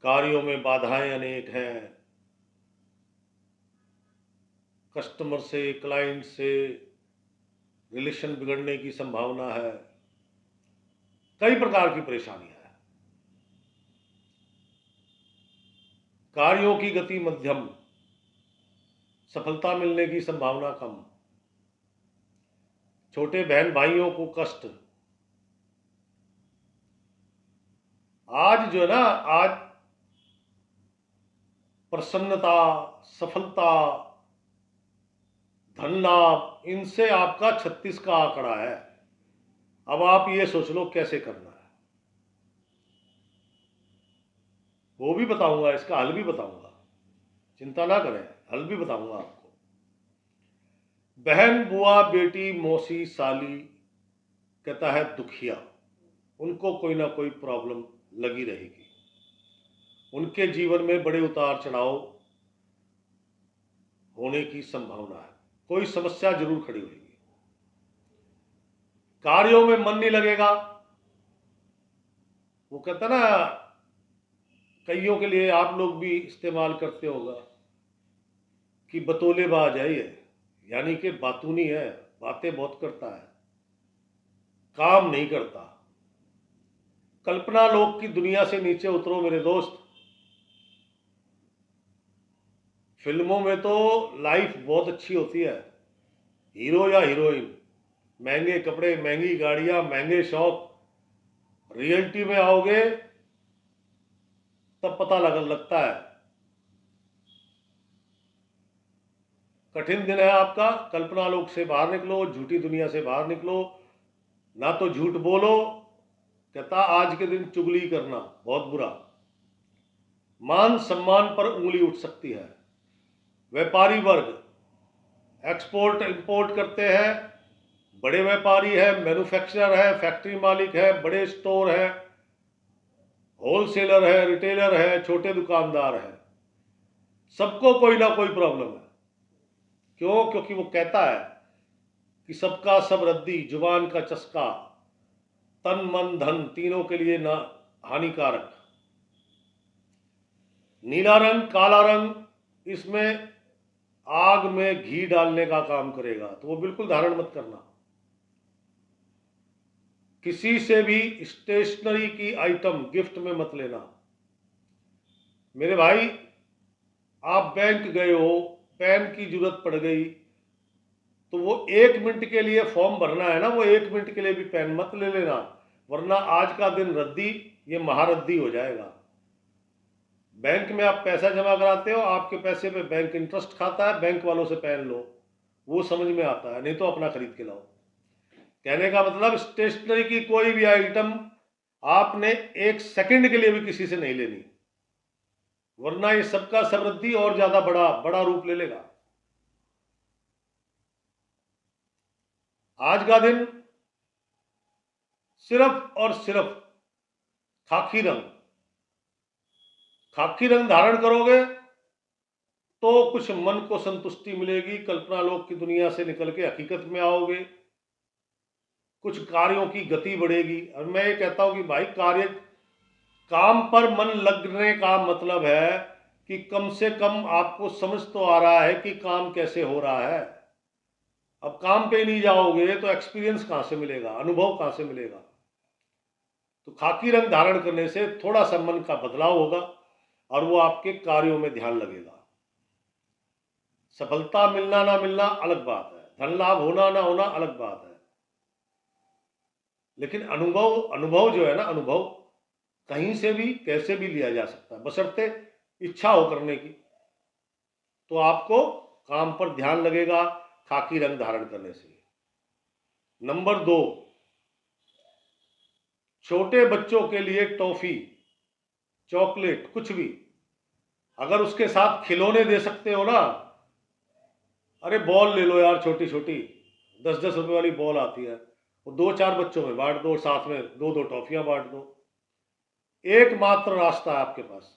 कार्यों में बाधाएं अनेक हैं, कस्टमर से, क्लाइंट से रिलेशन बिगड़ने की संभावना है, कई प्रकार की परेशानियां हैं, कार्यों की गति मध्यम, सफलता मिलने की संभावना कम, छोटे बहन भाइयों को कष्ट। आज जो है ना, आज प्रसन्नता, सफलता, धन लाभ, इनसे आपका 36 का आंकड़ा है। अब आप ये सोच लो कैसे करना है, वो भी बताऊंगा, इसका हल भी बताऊंगा, चिंता ना करें, हल भी बताऊंगा आपको। बहन, बुआ, बेटी, मौसी, साली, कहता है दुखिया, उनको कोई ना कोई प्रॉब्लम लगी रहेगी, उनके जीवन में बड़े उतार चढ़ाव होने की संभावना है, कोई समस्या जरूर खड़ी होगी। कार्यों में मन नहीं लगेगा। वो कहता ना, कईयों के लिए आप लोग भी इस्तेमाल करते होगा कि बतौलेबाज है ये, यानी कि बातूनी है, बातें बहुत करता है, काम नहीं करता। कल्पना लोक की दुनिया से नीचे उतरो मेरे दोस्त। फिल्मों में तो लाइफ बहुत अच्छी होती है, हीरो या हीरोइन, महंगे कपड़े, महंगी गाड़ियां, महंगे शौक। रियलिटी में आओगे तब पता लगता है। कठिन दिन है आपका, कल्पना लोक से बाहर निकलो, झूठी दुनिया से बाहर निकलो। ना तो झूठ बोलो, कहता आज के दिन चुगली करना बहुत बुरा। मान सम्मान पर उंगली उठ सकती है। व्यापारी वर्ग एक्सपोर्ट इंपोर्ट करते हैं, बड़े व्यापारी है, मैन्युफैक्चरर है, फैक्ट्री मालिक है, बड़े स्टोर है, होलसेलर है, रिटेलर है, छोटे दुकानदार है, सबको कोई ना कोई प्रॉब्लम है। क्यों? क्योंकि वो कहता है कि सबका सब रद्दी, जुबान का चस्का, तन मन धन तीनों के लिए ना हानिकारक। नीला रंग, काला रंग, इसमें आग में घी डालने का काम करेगा, तो वो बिल्कुल धारण मत करना। किसी से भी स्टेशनरी की आइटम गिफ्ट में मत लेना। मेरे भाई, आप बैंक गए हो, पेन की जरूरत पड़ गई, तो वो 1 मिनट के लिए फॉर्म भरना है ना, वो 1 मिनट के लिए भी पेन मत ले लेना, वरना आज का दिन रद्दी, ये महारद्दी हो जाएगा। बैंक में आप पैसा जमा कराते हो, आपके पैसे पे बैंक इंटरेस्ट खाता है, बैंक वालों से पेन लो, वो समझ में आता है, नहीं तो अपना खरीद के लाओ। कहने का मतलब स्टेशनरी की कोई भी आइटम आपने 1 सेकंड के लिए भी किसी से नहीं लेनी, वरना ये सबका समृद्धि और ज्यादा बड़ा बड़ा रूप ले लेगा। आज का दिन सिर्फ और सिर्फ खाकी रंग धारण करोगे तो कुछ मन को संतुष्टि मिलेगी, कल्पना लोक की दुनिया से निकल के हकीकत में आओगे, कुछ कार्यों की गति बढ़ेगी। और मैं ये कहता हूं कि भाई, काम पर मन लगने का मतलब है कि कम से कम आपको समझ तो आ रहा है कि काम कैसे हो रहा है। अब काम पे नहीं जाओगे तो एक्सपीरियंस कहां से मिलेगा, अनुभव कहां से मिलेगा? तो खाकी रंग धारण करने से थोड़ा सा मन का बदलाव होगा और वो आपके कार्यों में ध्यान लगेगा। सफलता मिलना ना मिलना अलग बात है, धन लाभ होना ना होना अलग बात है, लेकिन अनुभव जो है ना, अनुभव कहीं से भी कैसे भी लिया जा सकता है, बशर्ते इच्छा हो करने की। तो आपको काम पर ध्यान लगेगा खाकी रंग धारण करने से। नंबर 2, छोटे बच्चों के लिए टॉफी, चॉकलेट, कुछ भी, अगर उसके साथ खिलौने दे सकते हो ना, अरे बॉल ले लो यार, छोटी छोटी 10-10 रुपए वाली बॉल आती है, वो 2-4 बच्चों में बांट दो, साथ में 2-2 टॉफियां बांट दो। एकमात्र रास्ता है आपके पास,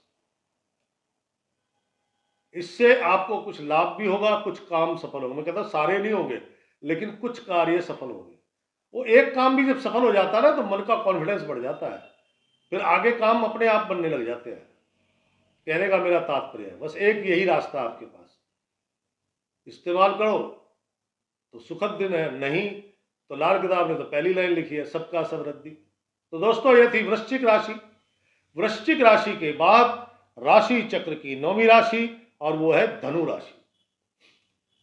इससे आपको कुछ लाभ भी होगा, कुछ काम सफल होगा। मैं कहता हूं सारे नहीं होंगे, लेकिन कुछ कार्य सफल होंगे। वो एक काम भी जब सफल हो जाता है ना, तो मन का कॉन्फिडेंस बढ़ जाता है, फिर आगे काम अपने आप बनने लग जाते हैं। कहने का मेरा तात्पर्य है, बस एक यही रास्ता है आपके पास, इस्तेमाल करो तो सुखद दिन है, नहीं तो लाल किताब ने तो पहली लाइन लिखी है, सबका सब रद्दी। तो दोस्तों, ये थी वृश्चिक राशि। वृश्चिक राशि के बाद राशि चक्र की 9वीं राशि, और वो है धनु राशि।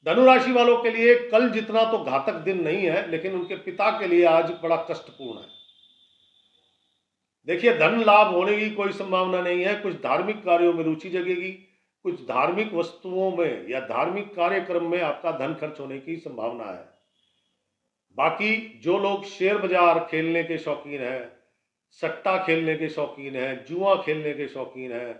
धनु राशि वालों के लिए कल जितना तो घातक दिन नहीं है, लेकिन उनके पिता के लिए आज बड़ा कष्टपूर्ण है। देखिए, धन लाभ होने की कोई संभावना नहीं है, कुछ धार्मिक कार्यों में रुचि जगेगी, कुछ धार्मिक वस्तुओं में या धार्मिक कार्यक्रम में आपका धन खर्च होने की संभावना है। बाकी जो लोग शेयर बाजार खेलने के शौकीन हैं, सट्टा खेलने के शौकीन हैं, जुआ खेलने के शौकीन हैं,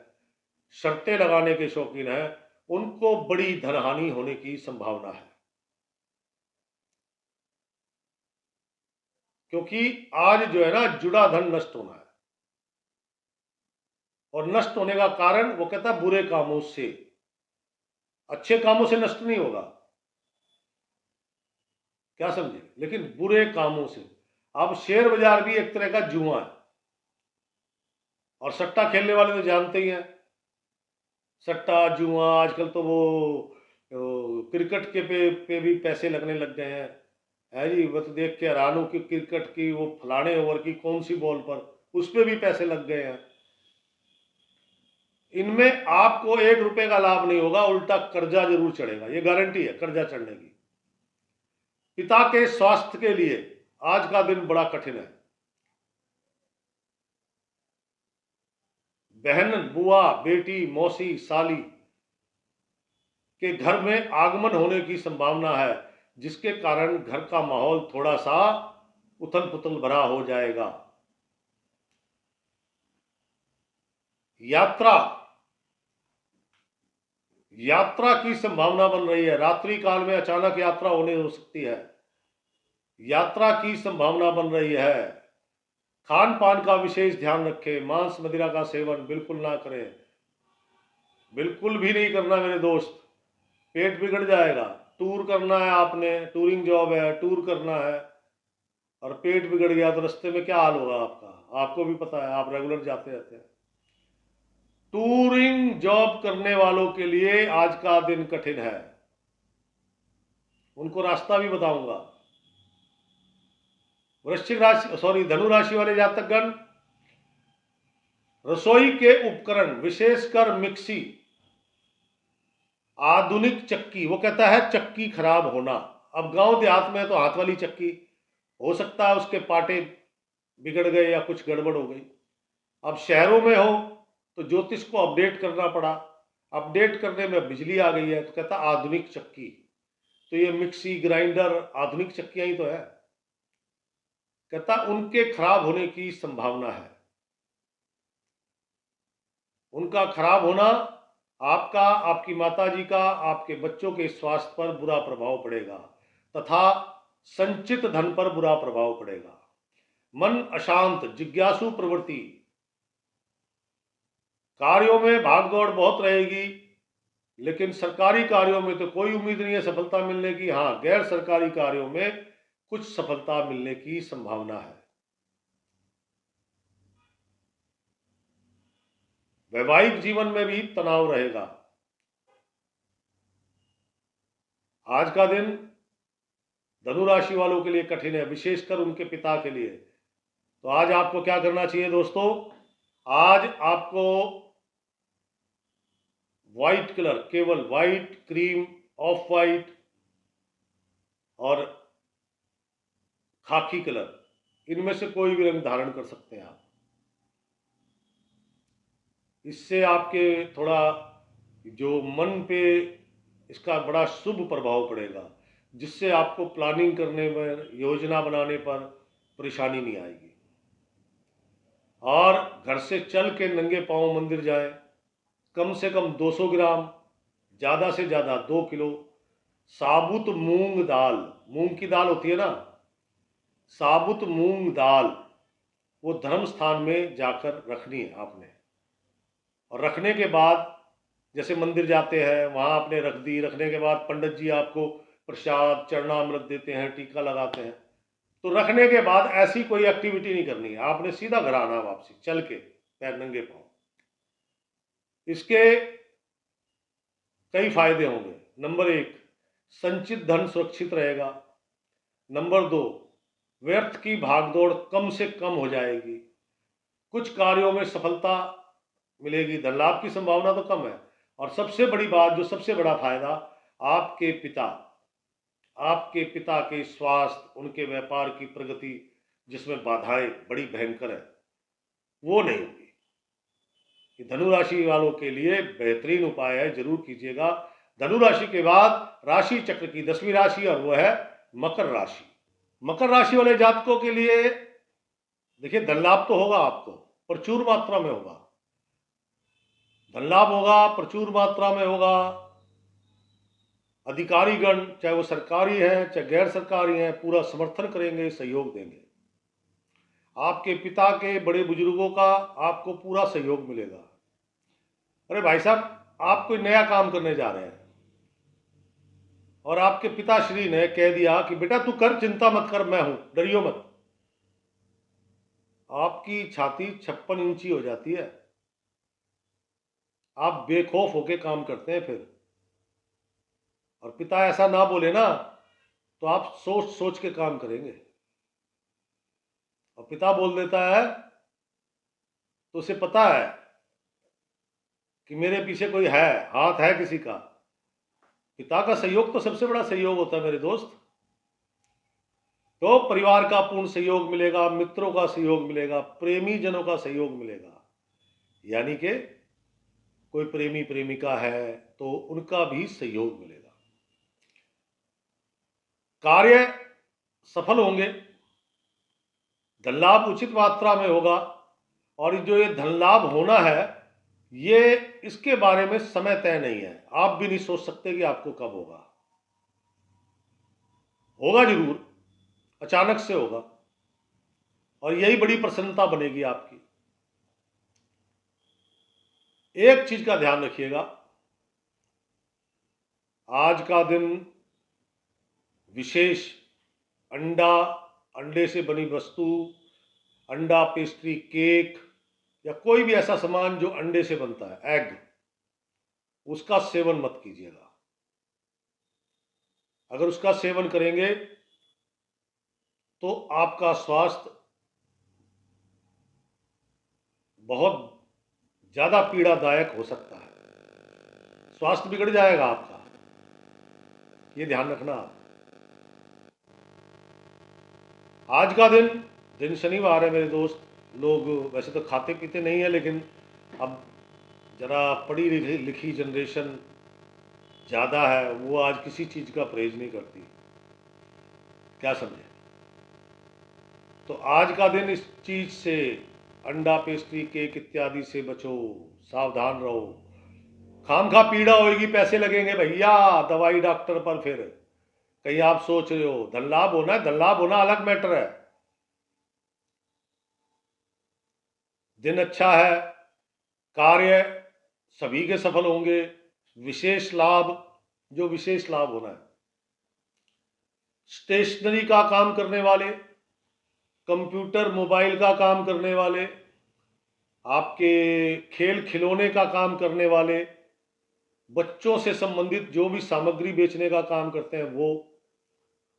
शर्तें लगाने के शौकीन हैं, उनको बड़ी धनहानि होने की संभावना है, क्योंकि आज जो है ना, जुड़ा धन नष्ट होना है। और नष्ट होने का कारण वो कहता है बुरे कामों से, अच्छे कामों से नष्ट नहीं होगा, क्या समझे, लेकिन बुरे कामों से। अब शेयर बाजार भी एक तरह का जुआ है, और सट्टा खेलने वाले तो जानते ही हैं, सट्टा जुआ। आजकल तो वो क्रिकेट के पे भी पैसे लगने लग गए हैं, है जी। मैं तो देख के हैरान हूं कि क्रिकेट की वो फलाने ओवर की कौन सी बॉल पर, उस पर भी पैसे लग गए हैं। इनमें आपको 1 रुपए का लाभ नहीं होगा, उल्टा कर्जा जरूर चढ़ेगा, ये गारंटी है कर्जा चढ़ने की। पिता के स्वास्थ्य के लिए आज का दिन बड़ा कठिन है। बहन, बुआ, बेटी, मौसी, साली के घर में आगमन होने की संभावना है, जिसके कारण घर का माहौल थोड़ा सा उथल पुथल भरा हो जाएगा। यात्रा की संभावना बन रही है, रात्रि काल में अचानक यात्रा होने हो सकती है, यात्रा की संभावना बन रही है। खान पान का विशेष ध्यान रखें, मांस मदिरा का सेवन बिल्कुल ना करें, बिल्कुल भी नहीं करना मेरे दोस्त, पेट बिगड़ जाएगा। टूर करना है आपने, टूरिंग जॉब है, टूर करना है, और पेट बिगड़ गया तो रास्ते में क्या हाल होगा आपका, आपको भी पता है, आप रेगुलर जाते रहते हैं। टूरिंग जॉब करने वालों के लिए आज का दिन कठिन है, उनको रास्ता भी बताऊंगा। वृश्चिक राशि धनु राशि वाले जातकगण, रसोई के उपकरण विशेषकर मिक्सी, आधुनिक चक्की, वो कहता है चक्की खराब होना। अब गांव देहात में तो हाथ वाली चक्की, हो सकता है उसके पाटे बिगड़ गए या कुछ गड़बड़ हो गई। अब शहरों में हो तो ज्योतिष को अपडेट करना पड़ा, अपडेट करने में बिजली आ गई है, तो कहता आधुनिक चक्की। तो ये मिक्सी ग्राइंडर आधुनिक चक्कियां ही तो है, कहता उनके खराब होने की संभावना है। उनका खराब होना आपका, आपकी माताजी का, आपके बच्चों के स्वास्थ्य पर बुरा प्रभाव पड़ेगा, तथा संचित धन पर बुरा प्रभाव पड़ेगा। मन अशांत, जिज्ञासु प्रवृत्ति, कार्यों में भागदौड़ बहुत रहेगी, लेकिन सरकारी कार्यों में तो कोई उम्मीद नहीं है सफलता मिलने की। हाँ, गैर सरकारी कार्यों में कुछ सफलता मिलने की संभावना है। वैवाहिक जीवन में भी तनाव रहेगा। आज का दिन धनु राशि वालों के लिए कठिन है, विशेषकर उनके पिता के लिए। तो आज आपको क्या करना चाहिए दोस्तों, आज आपको व्हाइट कलर, केवल व्हाइट, क्रीम, ऑफ व्हाइट और खाकी कलर, इनमें से कोई भी रंग धारण कर सकते हैं आप। इससे आपके थोड़ा जो मन पे इसका बड़ा शुभ प्रभाव पड़ेगा, जिससे आपको प्लानिंग करने में, योजना बनाने पर परेशानी नहीं आएगी। और घर से चल के नंगे पांव मंदिर जाए, कम से कम 200 ग्राम, ज़्यादा से ज़्यादा 2 किलो साबुत मूंग दाल, मूंग की दाल होती है ना, साबुत मूंग दाल, वो धर्म स्थान में जाकर रखनी है आपने। और रखने के बाद जैसे मंदिर जाते हैं वहाँ आपने रख दी, रखने के बाद पंडित जी आपको प्रसाद चरणामृत देते हैं, टीका लगाते हैं। तो रखने के बाद ऐसी कोई एक्टिविटी नहीं करनी है, आपने सीधा घर आना वापसी चल के, पैर नंगे पाँव। इसके कई फायदे होंगे। नंबर 1, संचित धन सुरक्षित रहेगा। नंबर 2, व्यर्थ की भागदौड़ कम से कम हो जाएगी, कुछ कार्यों में सफलता मिलेगी, धन लाभ की संभावना तो कम है। और सबसे बड़ी बात, जो सबसे बड़ा फायदा, आपके पिता के स्वास्थ्य, उनके व्यापार की प्रगति जिसमें बाधाएं बड़ी भयंकर है, वो नहीं होगी। ये धनु राशि वालों के लिए बेहतरीन उपाय है, जरूर कीजिएगा। धनु राशि के बाद राशि चक्र की 10वीं राशि, और वो है मकर राशि। मकर राशि वाले जातकों के लिए देखिए, धन लाभ तो होगा, आपको प्रचुर मात्रा में होगा, धन लाभ होगा, प्रचुर मात्रा में होगा। अधिकारीगण, चाहे वो सरकारी हैं चाहे गैर सरकारी हैं, पूरा समर्थन करेंगे, सहयोग देंगे। आपके पिता के बड़े बुजुर्गों का आपको पूरा सहयोग मिलेगा। अरे भाई साहब, आप कोई नया काम करने जा रहे हैं और आपके पिताश्री ने कह दिया कि बेटा तू कर, चिंता मत कर, मैं हूं, डरियो मत, आपकी छाती 56 इंची हो जाती है। आप बेखौफ होके काम करते हैं फिर। और पिता ऐसा ना बोले ना तो आप सोच सोच के काम करेंगे। और पिता बोल देता है तो उसे पता है कि मेरे पीछे कोई है, हाथ है किसी का। पिता का सहयोग तो सबसे बड़ा सहयोग होता है मेरे दोस्त। तो परिवार का पूर्ण सहयोग मिलेगा, मित्रों का सहयोग मिलेगा, प्रेमी जनों का सहयोग मिलेगा। यानी कि कोई प्रेमी प्रेमिका है तो उनका भी सहयोग मिलेगा। कार्य सफल होंगे, धन लाभ उचित मात्रा में होगा। और जो ये धन लाभ होना है, ये इसके बारे में समय तय नहीं है। आप भी नहीं सोच सकते कि आपको कब होगा। होगा जरूर, अचानक से होगा। और यही बड़ी प्रसन्नता बनेगी आपकी। एक चीज का ध्यान रखिएगा, आज का दिन विशेष अंडा, अंडे से बनी वस्तु, अंडा पेस्ट्री, केक या कोई भी ऐसा सामान जो अंडे से बनता है, एग, उसका सेवन मत कीजिएगा। अगर उसका सेवन करेंगे तो आपका स्वास्थ्य बहुत ज्यादा पीड़ादायक हो सकता है। स्वास्थ्य बिगड़ जाएगा आपका, ये ध्यान रखना आप। आज का दिन शनिवार है मेरे दोस्त। लोग वैसे तो खाते पीते नहीं है, लेकिन अब जरा पढ़ी लिखी जनरेशन ज़्यादा है, वो आज किसी चीज़ का परहेज नहीं करती। क्या समझे? तो आज का दिन इस चीज़ से, अंडा पेस्ट्री केक इत्यादि से बचो, सावधान रहो। खामखा पीड़ा होगी, पैसे लगेंगे भैया दवाई डॉक्टर पर। फिर कहीं आप सोच रहे हो धन लाभ होना है, धन लाभ होना अलग मैटर है। दिन अच्छा है, कार्य सभी के सफल होंगे, विशेष लाभ, जो विशेष लाभ होना है, स्टेशनरी का काम करने वाले, कंप्यूटर मोबाइल का काम करने वाले, आपके खेल खिलौने का काम करने वाले, बच्चों से संबंधित जो भी सामग्री बेचने का काम करते हैं वो,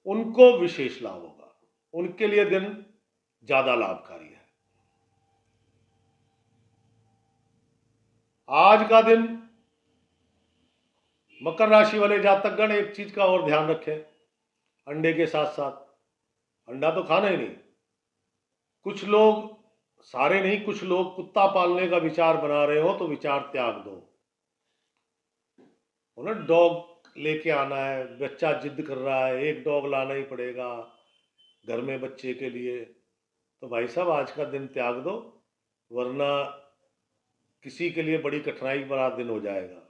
उनको विशेष लाभ होगा। उनके लिए दिन ज्यादा लाभकारी है। आज का दिन मकर राशि वाले जातकगण एक चीज का और ध्यान रखें, अंडे के साथ साथ अंडा तो खाना ही नहीं। कुछ लोग, सारे नहीं, कुछ लोग कुत्ता पालने का विचार बना रहे हो तो विचार त्याग दो। उन्हें डॉग लेके आना है, बच्चा जिद कर रहा है, एक डॉग लाना ही पड़ेगा घर में बच्चे के लिए, तो भाई साहब आज का दिन त्याग दो, वरना किसी के लिए बड़ी कठिनाई भरा दिन हो जाएगा।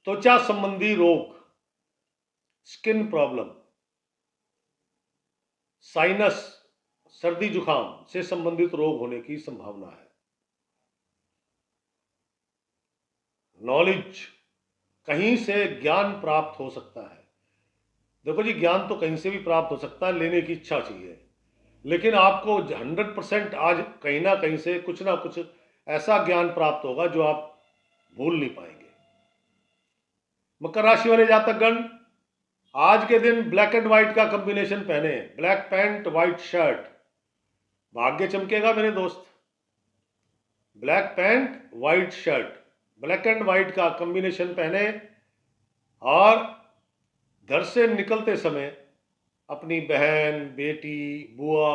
त्वचा संबंधी रोग, स्किन प्रॉब्लम, साइनस, सर्दी जुकाम से संबंधित रोग होने की संभावना है। नॉलेज, कहीं से ज्ञान प्राप्त हो सकता है। देखो जी, ज्ञान तो कहीं से भी प्राप्त हो सकता है, लेने की इच्छा चाहिए। लेकिन आपको 100% आज कहीं ना कहीं से कुछ ना कुछ ऐसा ज्ञान प्राप्त होगा जो आप भूल नहीं पाएंगे। मकर राशि वाले जातकगण आज के दिन ब्लैक एंड व्हाइट का कॉम्बिनेशन पहने, ब्लैक पैंट व्हाइट शर्ट, भाग्य चमकेगा मेरे दोस्त। Black pant white shirt, black and white का कॉम्बिनेशन पहने और घर से निकलते समय अपनी बहन, बेटी, बुआ,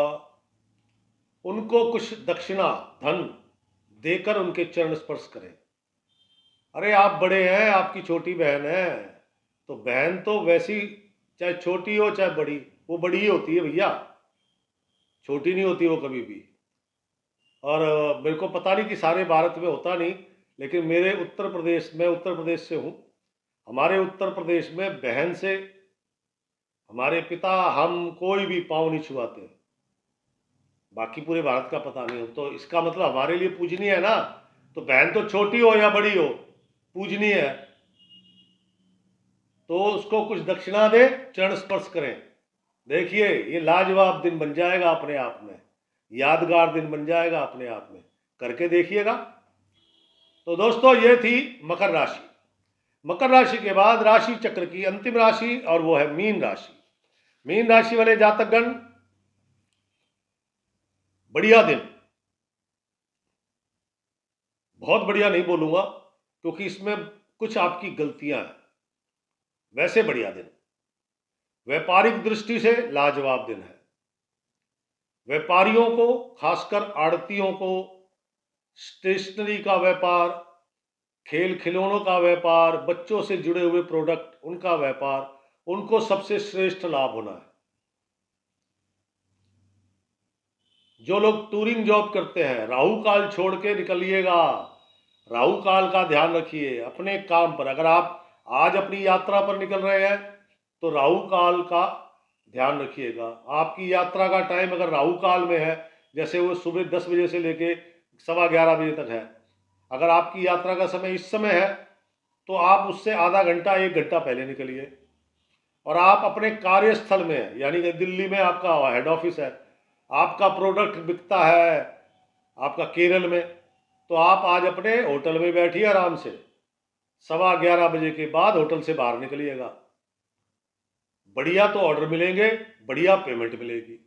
उनको कुछ दक्षिणा धन देकर उनके चरण स्पर्श करें। अरे आप बड़े हैं, आपकी छोटी बहन है, तो बहन तो वैसी चाहे छोटी हो चाहे बड़ी, वो बड़ी ही होती है भैया, छोटी नहीं होती वो कभी भी। और मेरे को पता नहीं कि सारे भारत में होता नहीं, लेकिन मेरे उत्तर प्रदेश, मैं उत्तर प्रदेश से हूँ, हमारे उत्तर प्रदेश में बहन से हमारे पिता, हम कोई भी पाँव नहीं छुआते। बाकी पूरे भारत का पता नहीं हो, तो इसका मतलब हमारे लिए पूजनीय है ना। तो बहन तो छोटी हो या बड़ी हो, पूजनीय है, तो उसको कुछ दक्षिणा दे, चरण स्पर्श करें। देखिए ये लाजवाब दिन बन जाएगा अपने आप में। यादगार दिन बन जाएगा अपने आप में, करके देखिएगा। तो दोस्तों ये थी मकर राशि। मकर राशि के बाद राशि चक्र की अंतिम राशि और वो है मीन राशि। मीन राशि वाले जातकगण, बढ़िया दिन, बहुत बढ़िया नहीं बोलूंगा क्योंकि इसमें कुछ आपकी गलतियां हैं, वैसे बढ़िया दिन। व्यापारिक दृष्टि से लाजवाब दिन है। व्यापारियों को, खासकर आड़तियों को, स्टेशनरी का व्यापार, खेल खिलौनों का व्यापार, बच्चों से जुड़े हुए प्रोडक्ट उनका व्यापार, उनको सबसे श्रेष्ठ लाभ होना है। जो लोग टूरिंग जॉब करते हैं, राहु काल छोड़ के निकलिएगा। राहु काल का ध्यान रखिए अपने काम पर। अगर आप आज अपनी यात्रा पर निकल रहे हैं तो राहु काल का ध्यान रखिएगा। आपकी यात्रा का टाइम अगर राहु काल में है, जैसे वो सुबह 10 बजे से लेके 11:15 बजे तक है, अगर आपकी यात्रा का समय इस समय है तो आप उससे आधा घंटा 1 घंटा पहले निकलिए। और आप अपने कार्यस्थल में, यानी कि दिल्ली में आपका हेड ऑफिस है, आपका प्रोडक्ट बिकता है आपका केरल में, तो आप आज अपने होटल में बैठिए आराम से। 11:15 बजे के बाद होटल से बाहर निकलिएगा। बढ़िया तो ऑर्डर मिलेंगे, बढ़िया पेमेंट मिलेगी।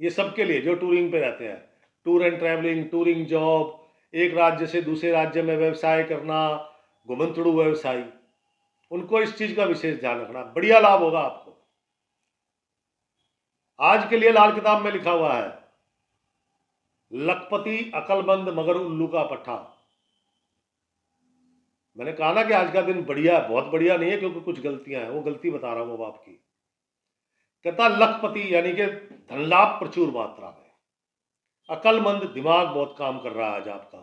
ये सबके लिए जो टूरिंग पे रहते हैं, tour and travelling, touring job, एक राज्य से दूसरे राज्य में व्यवसाय करना, घुमंतड़ू व्यवसायी, उनको इस चीज का विशेष ध्यान रखना। बढ़िया लाभ होगा आपको। आज के लिए लाल किताब में लिखा हुआ है, लखपति अकलमंद मगर उल्लू का पट्टा। मैंने कहा ना कि आज का दिन बढ़िया है, बहुत बढ़िया नहीं है क्योंकि कुछ गलतियां हैं, वो गलती बता रहा हूं अब आपकी। कहता लखपति यानी कि धन लाभ प्रचुर मात्रा में, अकलमंद दिमाग बहुत काम कर रहा है आज आपका,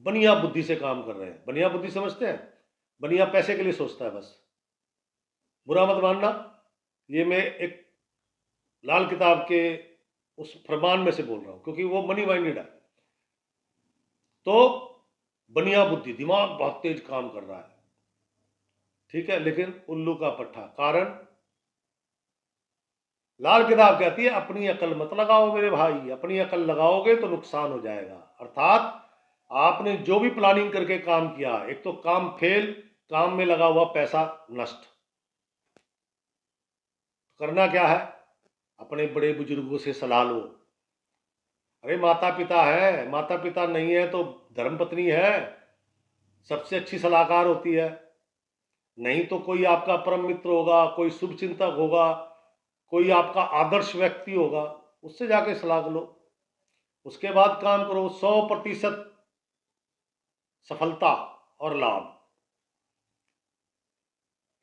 बनिया बुद्धि से काम कर रहे हैं। बनिया बुद्धि समझते हैं? बनिया पैसे के लिए सोचता है बस, बुरा मत मानना। ये मैं एक लाल किताब के उस फरमान में से बोल रहा हूं क्योंकि वो मनी माइंडेड है। तो बनिया बुद्धि, दिमाग बहुत तेज काम कर रहा है, ठीक है, लेकिन उल्लू का पट्टा। कारण लाल किताब कहती है अपनी अकल मत लगाओ मेरे भाई, अपनी अकल लगाओगे तो नुकसान हो जाएगा। अर्थात आपने जो भी प्लानिंग करके काम किया, एक तो काम फेल, काम में लगा हुआ पैसा नष्ट। करना क्या है? अपने बड़े बुजुर्गों से सलाह लो। अरे माता पिता है, माता पिता नहीं है तो धर्मपत्नी है, सबसे अच्छी सलाहकार होती है। नहीं तो कोई आपका परम मित्र होगा, कोई शुभ चिंतक होगा, कोई आपका आदर्श व्यक्ति होगा, उससे जाके सलाह लो, उसके बाद काम करो। 100% सफलता और लाभ।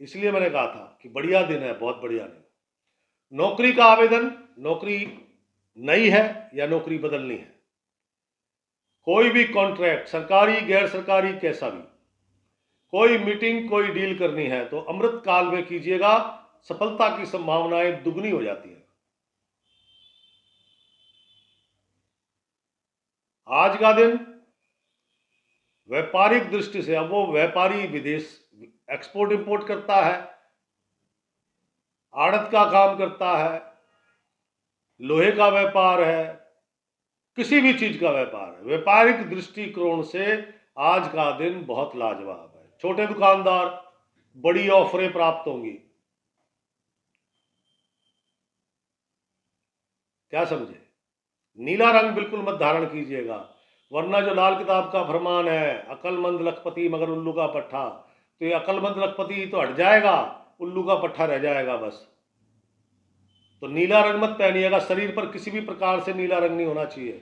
इसलिए मैंने कहा था कि बढ़िया दिन है, बहुत बढ़िया दिन। नौकरी का आवेदन, नौकरी नई है या नौकरी बदलनी है, कोई भी कॉन्ट्रैक्ट, सरकारी गैर सरकारी कैसा भी, कोई मीटिंग, कोई डील करनी है तो अमृत काल में कीजिएगा, सफलता की संभावनाएं दुगनी हो जाती है। आज का दिन व्यापारिक दृष्टि से, अब वो व्यापारी विदेश एक्सपोर्ट इंपोर्ट करता है, आड़त का काम करता है, लोहे का व्यापार है, किसी भी चीज का व्यापार है, व्यापारिक दृष्टिकोण से आज का दिन बहुत लाजवाब है। छोटे दुकानदार, बड़ी ऑफरें प्राप्त होंगी। क्या समझे? नीला रंग बिल्कुल मत धारण कीजिएगा, वरना जो लाल किताब का फरमान है अकलमंद लखपति मगर उल्लू का पट्टा, तो ये अकलमंद लखपति तो हट जाएगा, उल्लू का पट्टा रह जाएगा बस। तो नीला रंग मत पहनिएगा, शरीर पर किसी भी प्रकार से नीला रंग नहीं होना चाहिए।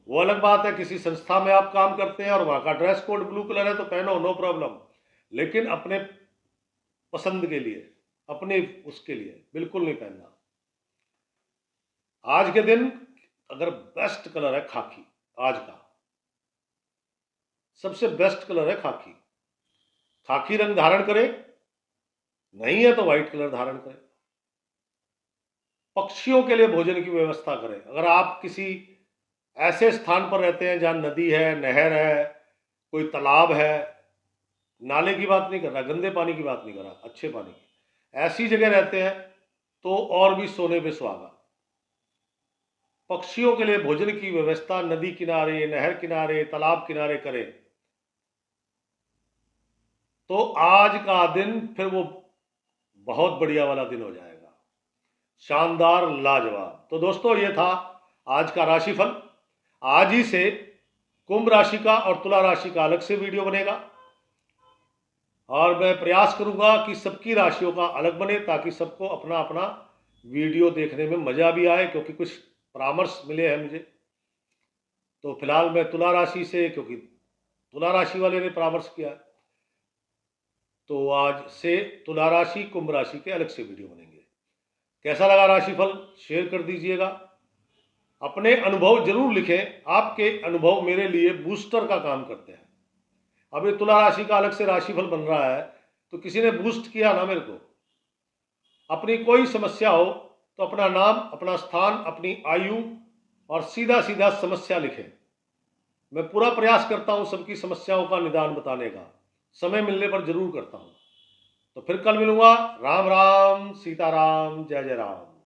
वो अलग बात है, किसी संस्था में आप काम करते हैं और वहां का ड्रेस कोड ब्लू कलर है तो पहनो, नो प्रॉब्लम, लेकिन अपने पसंद के लिए, अपने उसके लिए बिल्कुल नहीं पहनना। आज के दिन अगर बेस्ट कलर है खाकी, आज का सबसे बेस्ट कलर है खाकी। खाकी रंग धारण करें, नहीं है तो व्हाइट कलर धारण करें। पक्षियों के लिए भोजन की व्यवस्था करें। अगर आप किसी ऐसे स्थान पर रहते हैं जहां नदी है, नहर है, कोई तालाब है, नाले की बात नहीं कर रहा, गंदे पानी की बात नहीं कर रहा, अच्छे पानी की, ऐसी जगह रहते हैं तो और भी सोने पे सुहागा। पक्षियों के लिए भोजन की व्यवस्था नदी किनारे, नहर किनारे, तालाब किनारे करें, तो आज का दिन फिर वो बहुत बढ़िया वाला दिन हो जाएगा, शानदार, लाजवाब। तो दोस्तों, ये था आज का राशिफल। आज ही से कुंभ राशि का और तुला राशि का अलग से वीडियो बनेगा, और मैं प्रयास करूंगा कि सबकी राशियों का अलग बने, ताकि सबको अपना अपना वीडियो देखने में मजा भी आए, क्योंकि कुछ परामर्श मिले हैं मुझे। तो फिलहाल मैं तुला राशि से, क्योंकि तुला राशि वाले ने परामर्श किया, तो आज से तुला राशि, कुंभ राशि के अलग से वीडियो बनेंगे। कैसा लगा राशिफल, शेयर कर दीजिएगा। अपने अनुभव जरूर लिखें, आपके अनुभव मेरे लिए बूस्टर का काम करते हैं। अभी तुला राशि का अलग से राशिफल बन रहा है, तो किसी ने बूस्ट किया ना मेरे को। अपनी कोई समस्या हो तो अपना नाम, अपना स्थान, अपनी आयु और सीधा सीधा समस्या लिखें। मैं पूरा प्रयास करता हूं सबकी समस्याओं का निदान बताने का, समय मिलने पर जरूर करता हूं। तो फिर कल मिलूंगा। राम राम, सीताराम, जय जय राम।